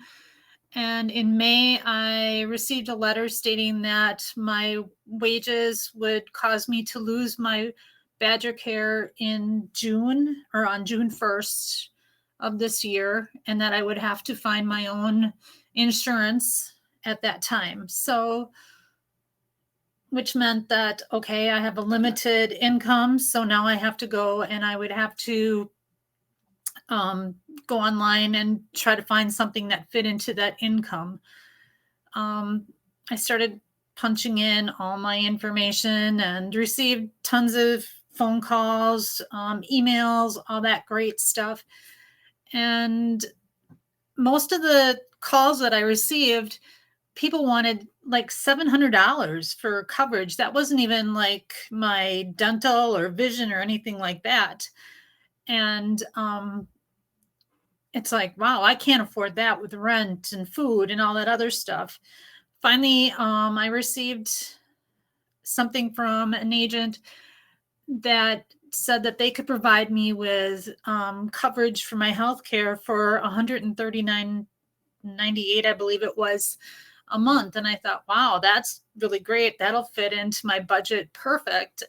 And in May, I received a letter stating that my wages would cause me to lose my Badger Care in June or on June 1st of this year, and that I would have to find my own insurance at that time. So, which meant that, okay, I have a limited income. So now I have to go and I would have to go online and try to find something that fit into that income. I started punching in all my information and received tons of phone calls, emails, all that great stuff. And most of the calls that I received, people wanted like $700 for coverage. That wasn't even like my dental or vision or anything like that. And it's like, wow, I can't afford that with rent and food and all that other stuff. Finally, I received something from an agent that said that they could provide me with coverage for my health care for $139.98, I believe it was, a month. And I thought, wow, that's really great. That'll fit into my budget perfect.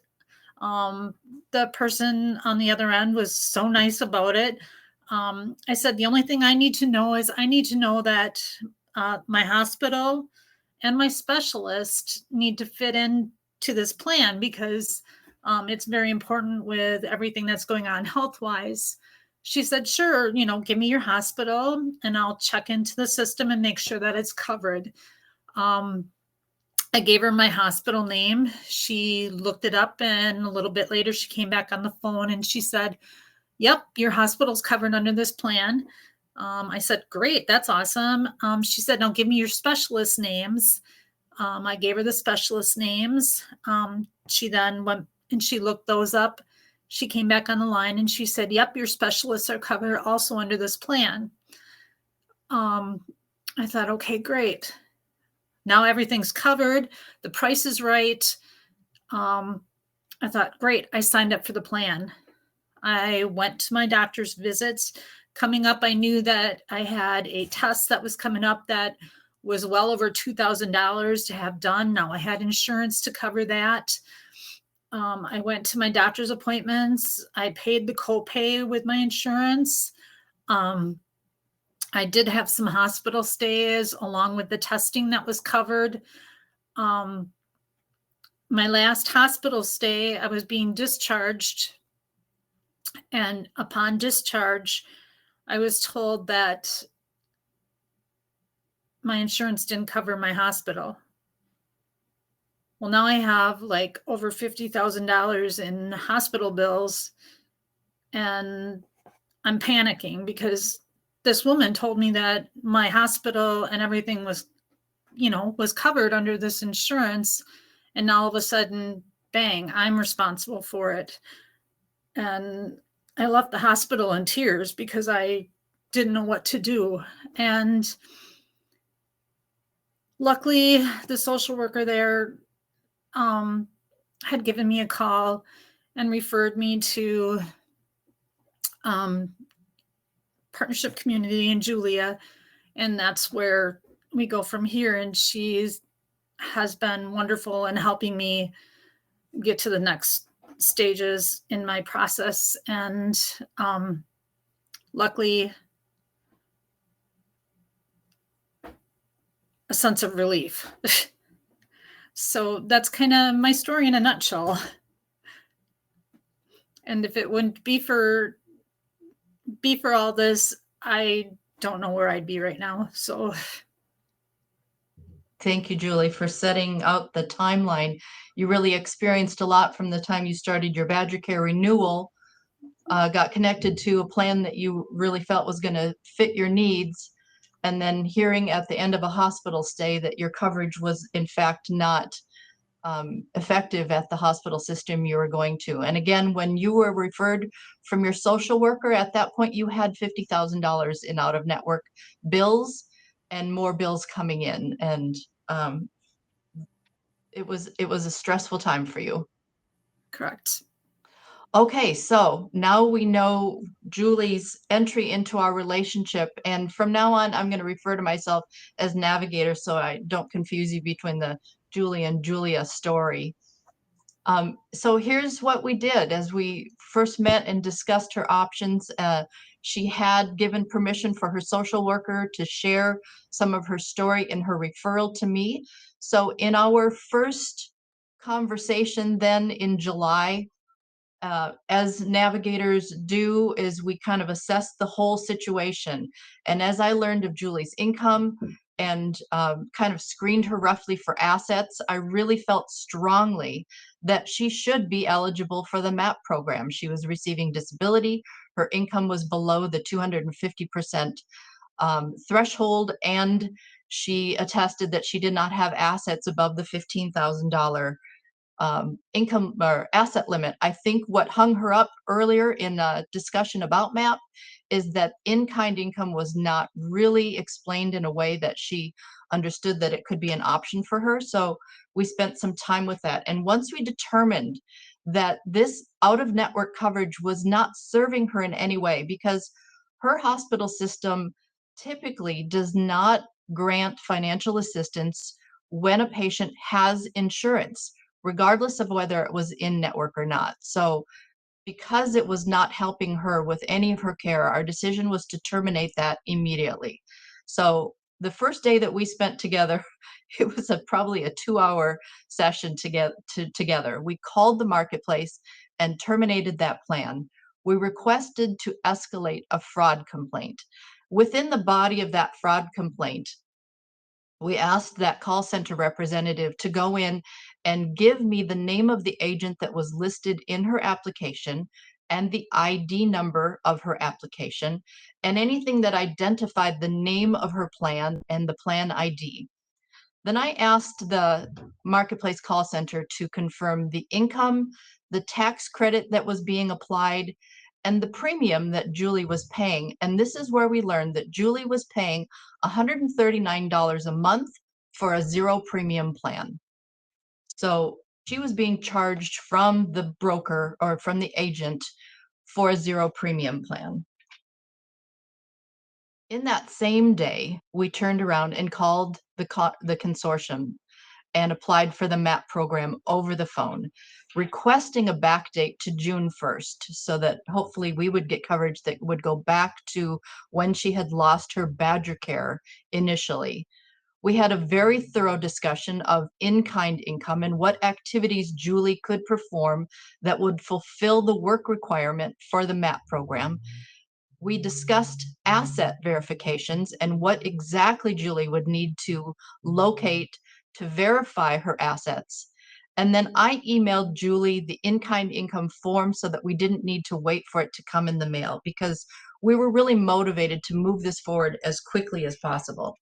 The person on the other end was so nice about it. I said, the only thing I need to know is I need to know that my hospital and my specialist need to fit into this plan because it's very important with everything that's going on health-wise. She said, sure, give me your hospital and I'll check into the system and make sure that it's covered. I gave her my hospital name. She looked it up, and a little bit later she came back on the phone and she said, yep, your hospital's covered under this plan. I said, great, that's awesome. She said, now give me your specialist names. I gave her the specialist names. She then went and she looked those up. She came back on the line and she said, yep, your specialists are covered also under this plan. I thought, okay, great. Now everything's covered. The price is right. I thought, great, I signed up for the plan. I went to my doctor's visits. Coming up, I knew that I had a test that was coming up that was well over $2,000 to have done. Now I had insurance to cover that. I went to my doctor's appointments. I paid the copay with my insurance. I did have some hospital stays along with the testing that was covered. My last hospital stay, I was being discharged. And upon discharge, I was told that my insurance didn't cover my hospital. Well, now I have like over $50,000 in hospital bills, and I'm panicking because this woman told me that my hospital and everything was covered under this insurance. And now all of a sudden, bang, I'm responsible for it. And I left the hospital in tears because I didn't know what to do. And luckily, the social worker there had given me a call and referred me to Partnership Community in Julia. And that's where we go from here. And has been wonderful in helping me get to the next stages in my process. And luckily, a sense of relief. So that's kind of my story in a nutshell. And if it wouldn't be for all this, I don't know where I'd be right now. So thank you, Julie, for setting out the timeline. You really experienced a lot from the time you started your Badger Care renewal, got connected to a plan that you really felt was going to fit your needs, and then hearing at the end of a hospital stay that your coverage was in fact not effective at the hospital system you were going to. And again, when you were referred from your social worker, at that point you had $50,000 in out-of-network bills and more bills coming in, and it was a stressful time for you. correct. Okay, so now we know Julie's entry into our relationship, and from now on, I'm going to refer to myself as navigator so I don't confuse you between the Julie and Julia story. So here's what we did. As we first met and discussed her options, she had given permission for her social worker to share some of her story in her referral to me. So in our first conversation then in July, as navigators do, is we kind of assess the whole situation. And as I learned of Julie's income and kind of screened her roughly for assets, I really felt strongly that she should be eligible for the MAP program. She was receiving disability. Her income was below the 250% threshold, and she attested that she did not have assets above the $15,000 income or asset limit. I think what hung her up earlier in a discussion about MAP is that in-kind income was not really explained in a way that she understood that it could be an option for her. So we spent some time with that. And once we determined that this out-of-network coverage was not serving her in any way, because her hospital system typically does not grant financial assistance when a patient has insurance, regardless of whether it was in network or not. So because it was not helping her with any of her care, our decision was to terminate that immediately. So the first day that we spent together, it was probably a 2-hour session together. We called the marketplace and terminated that plan. We requested to escalate a fraud complaint. Within the body of that fraud complaint, we asked that call center representative to go in and give me the name of the agent that was listed in her application and the ID number of her application and anything that identified the name of her plan and the plan ID. Then I asked the marketplace call center to confirm the income, the tax credit that was being applied, and the premium that Julie was paying. And this is where we learned that Julie was paying $139 a month for a zero premium plan. So she was being charged from the broker or from the agent for a zero premium plan. In that same day, we turned around and called the consortium and applied for the MAP program over the phone, requesting a back date to June 1st so that hopefully we would get coverage that would go back to when she had lost her Badger Care initially. We had a very thorough discussion of in-kind income and what activities Julie could perform that would fulfill the work requirement for the MAP program. We discussed asset verifications and what exactly Julie would need to locate to verify her assets. And then I emailed Julie the in-kind income form so that we didn't need to wait for it to come in the mail, because we were really motivated to move this forward as quickly as possible.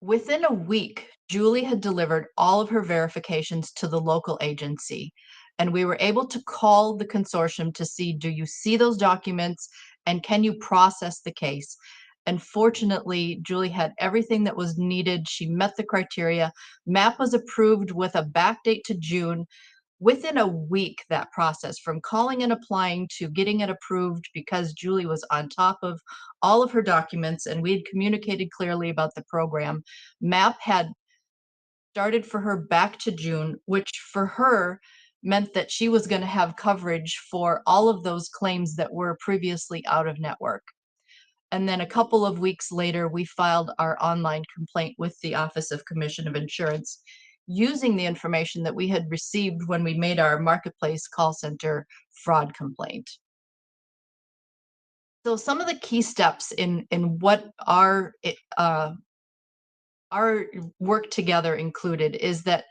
Within a week, Julie had delivered all of her verifications to the local agency, and we were able to call the consortium to see, do you see those documents and can you process the case? And fortunately, Julie had everything that was needed. She met the criteria. MAP was approved with a back date to June. Within a week, that process from calling and applying to getting it approved, because Julie was on top of all of her documents and we had communicated clearly about the program, MAP had started for her back to June, which for her meant that she was going to have coverage for all of those claims that were previously out of network. And then a couple of weeks later, we filed our online complaint with the Office of Commission of Insurance using the information that we had received when we made our marketplace call center fraud complaint. So some of the key steps in what our work together included is that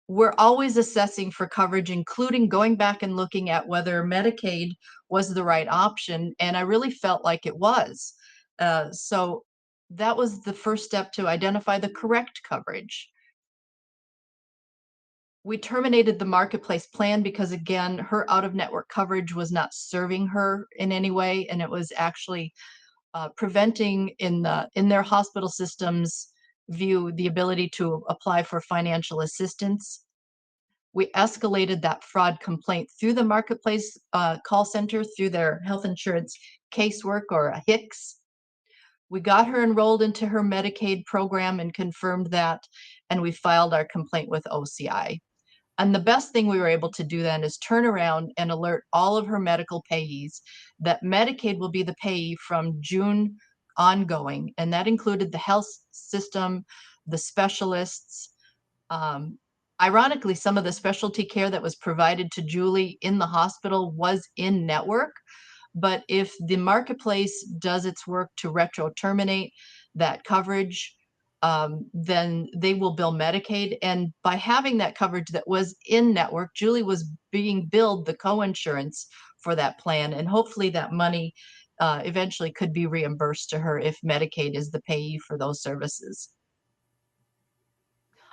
we're always assessing for coverage, including going back and looking at whether Medicaid was the right option. And I really felt like it was. So that was the first step to identify the correct coverage. We terminated the marketplace plan because, again, her out-of-network coverage was not serving her in any way, and it was actually preventing in their hospital systems view the ability to apply for financial assistance. We escalated that fraud complaint through the marketplace call center, through their health insurance casework, or a HICS. We got her enrolled into her Medicaid program and confirmed that, and we filed our complaint with OCI. And the best thing we were able to do then is turn around and alert all of her medical payees that Medicaid will be the payee from June ongoing. And that included the health system, the specialists. Ironically, some of the specialty care that was provided to Julie in the hospital was in network. But if the marketplace does its work to retro terminate that coverage, then they will bill Medicaid. And by having that coverage that was in network, Julie was being billed the co-insurance for that plan. And hopefully that money eventually could be reimbursed to her if Medicaid is the payee for those services.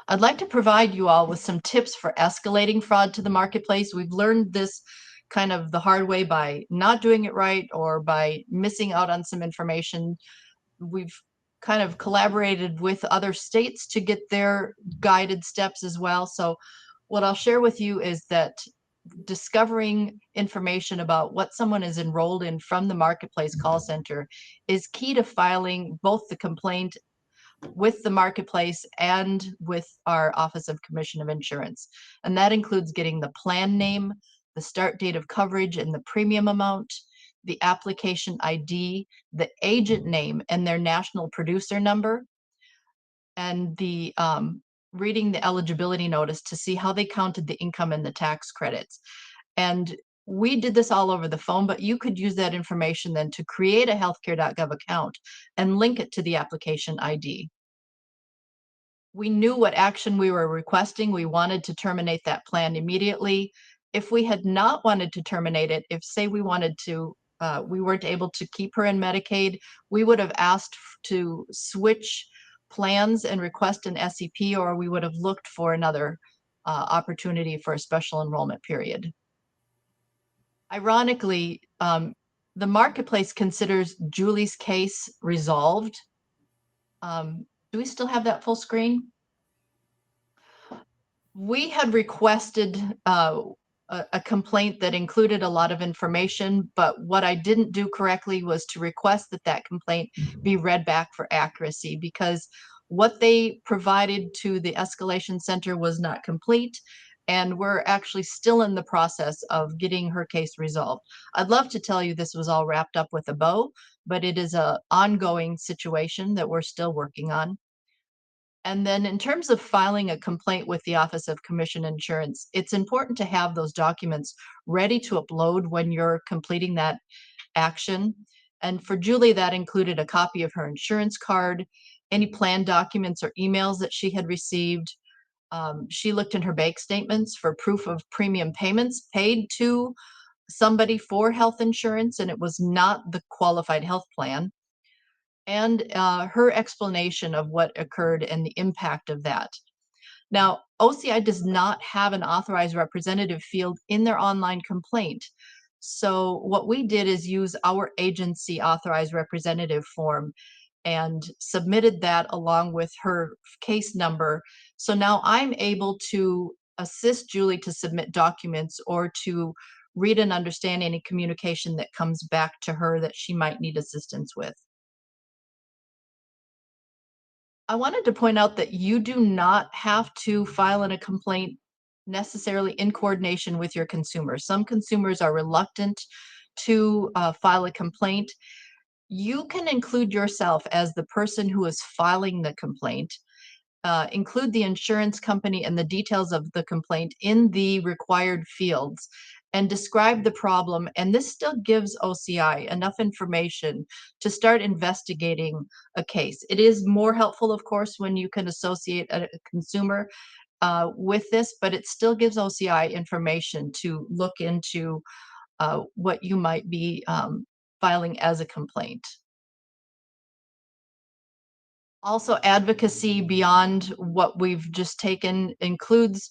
I'd like to provide you all with some tips for escalating fraud to the marketplace. We've learned this kind of the hard way by not doing it right or by missing out on some information. We've kind of collaborated with other states to get their guided steps as well. So what I'll share with you is that discovering information about what someone is enrolled in from the marketplace call center is key to filing both the complaint with the marketplace and with our Office of Commission of Insurance. And that includes getting the plan name, the start date of coverage and the premium amount, the application ID, the agent name and their national producer number, and the reading the eligibility notice to see how they counted the income and the tax credits. And we did this all over the phone, but you could use that information then to create a healthcare.gov account and link it to the application ID. We knew what action we were requesting. We wanted to terminate that plan immediately. If we had not wanted to terminate it, if say we wanted to, we weren't able to keep her in Medicaid, we would have asked to switch plans and request an SEP, or we would have looked for another opportunity for a special enrollment period. Ironically, the marketplace considers Julie's case resolved. Do we still have that full screen? We had requested a complaint that included a lot of information, but what I didn't do correctly was to request that that complaint be read back for accuracy, because what they provided to the escalation center was not complete, and we're actually still in the process of getting her case resolved. I'd love to tell you this was all wrapped up with a bow, but it is an ongoing situation that we're still working on. And then in terms of filing a complaint with the Office of Commission Insurance, it's important to have those documents ready to upload when you're completing that action. And for Julie, that included a copy of her insurance card, any plan documents or emails that she had received. She looked in her bank statements for proof of premium payments paid to somebody for health insurance, and it was not the qualified health plan, and her explanation of what occurred and the impact of that. Now, OCI does not have an authorized representative field in their online complaint. So what we did is use our agency authorized representative form and submitted that along with her case number. So now I'm able to assist Julie to submit documents or to read and understand any communication that comes back to her that she might need assistance with. I wanted to point out that you do not have to file a complaint necessarily in coordination with your consumers. Some consumers are reluctant to file a complaint. You can include yourself as the person who is filing the complaint. Include the insurance company and the details of the complaint in the required fields and describe the problem. And this still gives OCI enough information to start investigating a case. It is more helpful, of course, when you can associate a consumer with this, but it still gives OCI information to look into what you might be filing as a complaint. Also, advocacy beyond what we've just taken includes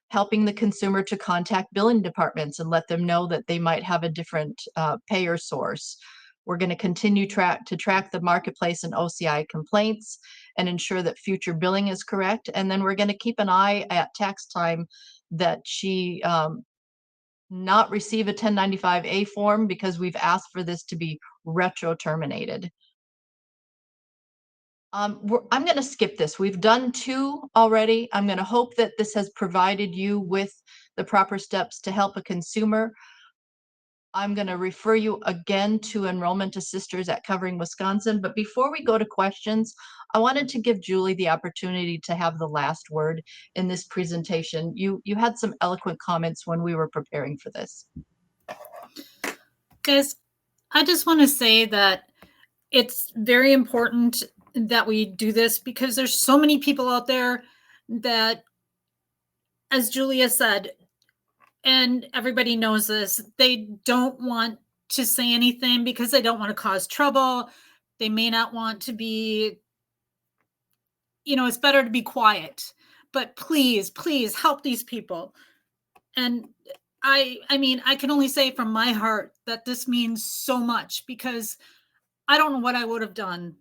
helping the consumer to contact billing departments and let them know that they might have a different payer source. We're going to continue to track the marketplace and OCI complaints and ensure that future billing is correct. And then we're going to keep an eye at tax time that she not receive a 1095-A form because we've asked for this to be retro terminated. I'm going to skip this. We've done 2 already. I'm going to hope that this has provided you with the proper steps to help a consumer. I'm going to refer you again to Enrollment Assisters at Covering Wisconsin. But before we go to questions, I wanted to give Julie the opportunity to have the last word in this presentation. You had some eloquent comments when we were preparing for this. Guys, I just want to say that it's very important that we do this because there's so many people out there that, as Julia said, and everybody knows this, they don't want to say anything because they don't want to cause trouble. They may not want to be, it's better to be quiet. But please, please help these people. And I mean, I can only say from my heart that this means so much because I don't know what I would have done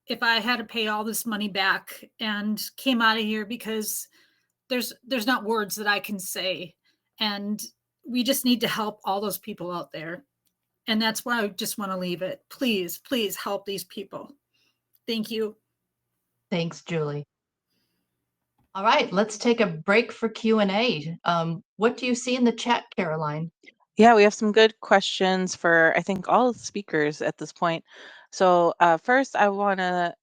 if I had to pay all this money back and came out of here because there's not words that I can say. And we just need to help all those people out there. And that's where I just want to leave it. Please, please help these people. Thank you. Thanks, Julie. All right, let's take a break for Q&A. What do you see in the chat, Caroline? Yeah, we have some good questions for, I think, all the speakers at this point. So first, I want to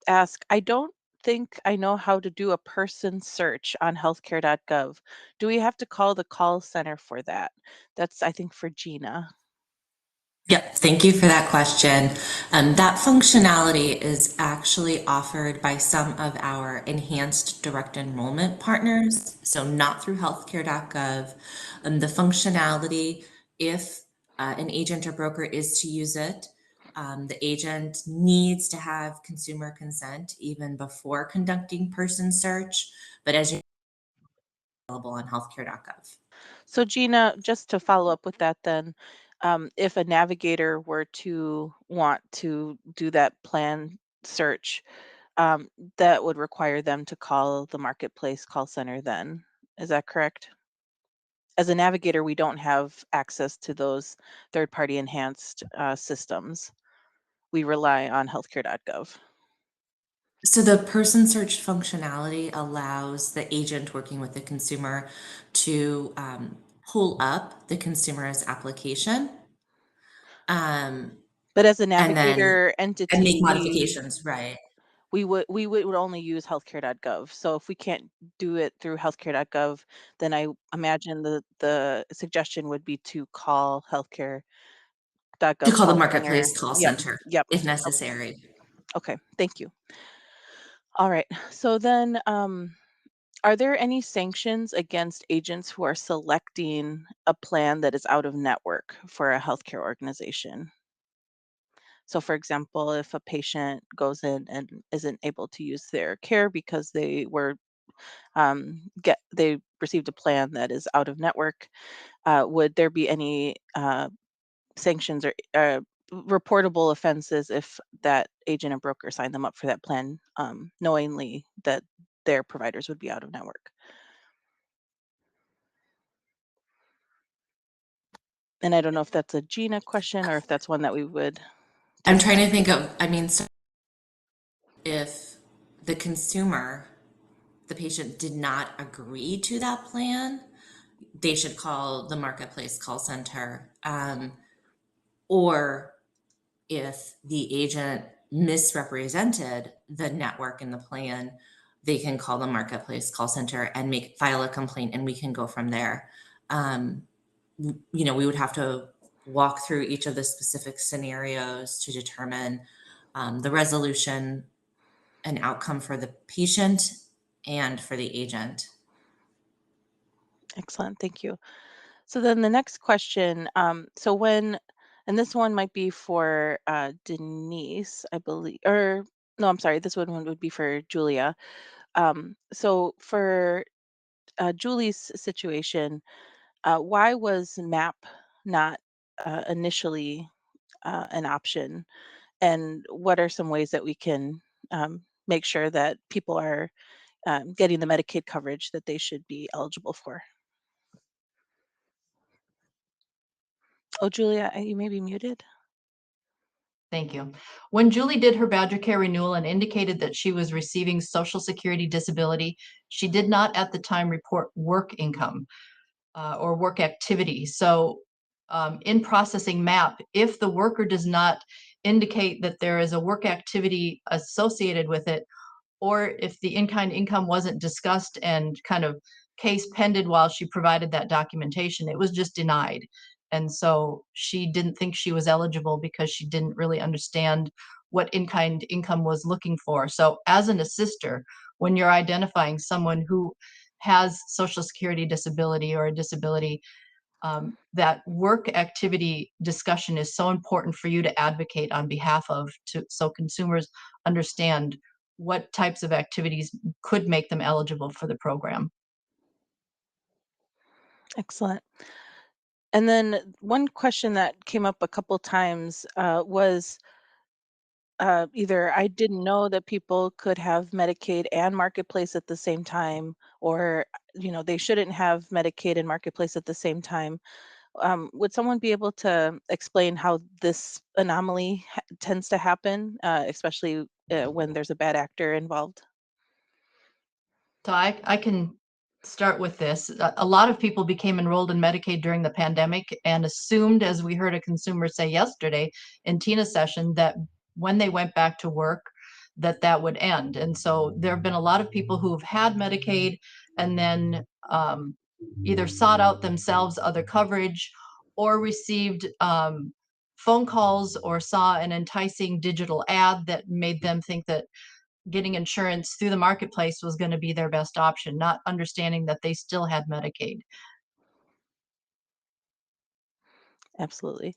ask, I don't think I know how to do a person search on healthcare.gov. Do we have to call the call center for that? That's, I think, for Gina. Yep, thank you for that question. That functionality is actually offered by some of our enhanced direct enrollment partners, so not through healthcare.gov. The functionality, if an agent or broker is to use it, the agent needs to have consumer consent even before conducting person search, but as you know, available on healthcare.gov. So Gina, just to follow up with that then, if a navigator were to want to do that plan search, that would require them to call the marketplace call center then. Is that correct? As a navigator, we don't have access to those third-party enhanced systems. We rely on healthcare.gov. So the person search functionality allows the agent working with the consumer to pull up the consumer's application. But as a And then navigator and entity, make modifications, right? we would only use healthcare.gov. So if we can't do it through healthcare.gov, then I imagine the suggestion would be to call healthcare.gov To call the call marketplace center. call Yep. center Yep. if necessary. Okay. Thank you. All right. So then, are there any sanctions against agents who are selecting a plan that is out of network for a healthcare organization? So, for example, if a patient goes in and isn't able to use their care because they were they received a plan that is out of network, would there be any sanctions or reportable offenses if that agent or broker signed them up for that plan, knowingly that their providers would be out of network? And I don't know if that's a Gina question or if that's one that we would. I'm trying to think of, I mean, so if the consumer, the patient did not agree to that plan, they should call the marketplace call center. Or if the agent misrepresented the network and the plan, they can call the marketplace call center and file a complaint, and we can go from there. We would have to walk through each of the specific scenarios to determine the resolution and outcome for the patient and for the agent. Excellent, thank you. So then the next question, and this one might be for Denise, I believe, or no, I'm sorry, this one would be for Julia. So for Julie's situation, why was MAP not initially an option? And what are some ways that we can make sure that people are getting the Medicaid coverage that they should be eligible for? Oh, Julia, you may be muted. Thank you. When Julie did her Badger Care renewal and indicated that she was receiving Social Security disability, she did not at the time report work income or work activity. So in processing MAP, if the worker does not indicate that there is a work activity associated with it, or if the in-kind income wasn't discussed and kind of case pended while she provided that documentation, it was just denied. And so she didn't think she was eligible because she didn't really understand what in-kind income was looking for. So as an assister, when you're identifying someone who has Social Security disability or a disability, that work activity discussion is so important for you to advocate on behalf of, so consumers understand what types of activities could make them eligible for the program. Excellent. And then one question that came up a couple times was either I didn't know that people could have Medicaid and Marketplace at the same time, or they shouldn't have Medicaid and Marketplace at the same time. Would someone be able to explain how this anomaly tends to happen, especially when there's a bad actor involved? So I can start with this. A lot of people became enrolled in Medicaid during the pandemic and assumed, as we heard a consumer say yesterday in Tina's session, that when they went back to work, that would end. And so there have been a lot of people who have had Medicaid and then either sought out themselves other coverage or received phone calls or saw an enticing digital ad that made them think that getting insurance through the marketplace was going to be their best option, not understanding that they still had Medicaid. Absolutely.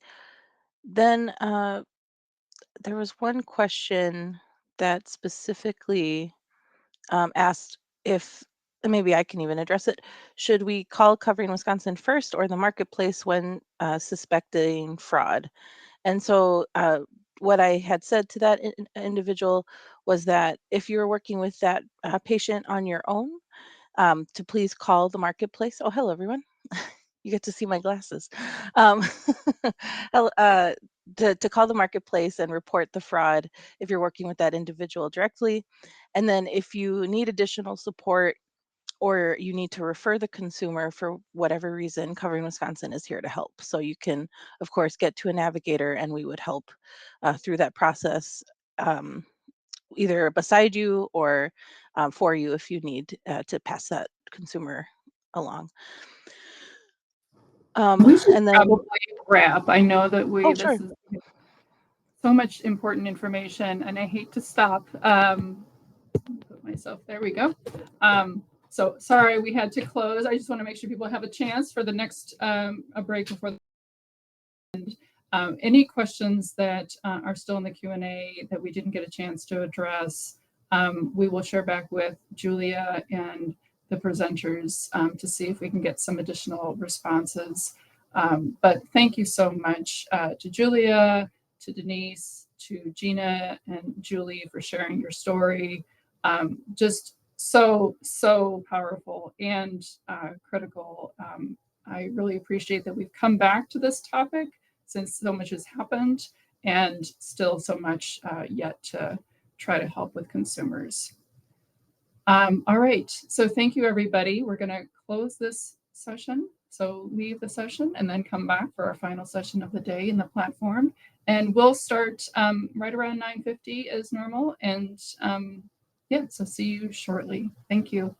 Then there was one question that specifically asked if, and maybe I can even address it. Should we call Covering Wisconsin first or the marketplace when suspecting fraud? And so what I had said to that individual was that if you're working with that patient on your own, to please call the marketplace. Oh, hello, everyone. You get to see my glasses. Um, to call the marketplace and report the fraud if you're working with that individual directly. And then if you need additional support or you need to refer the consumer for whatever reason, Covering Wisconsin is here to help. So you can, of course, get to a navigator and we would help through that process, either beside you or for you if you need to pass that consumer along. We should And then, probably wrap. I know that oh, this sure. is so much important information, and I hate to stop. Put myself there. We go. So sorry we had to close. I just want to make sure people have a chance for the next a break before the end. Any questions that are still in the Q&A that we didn't get a chance to address, we will share back with Julia and the presenters to see if we can get some additional responses. But thank you so much to Julia, to Denise, to Gina, and Julie for sharing your story. Just so powerful and critical I really appreciate that we've come back to this topic since so much has happened and still so much yet to try to help with consumers. All right, so thank you, everybody. We're going to close this session. So leave the session and then come back for our final session of the day in the platform. And we'll start right around 9:50 as normal. And yeah, so see you shortly. Thank you.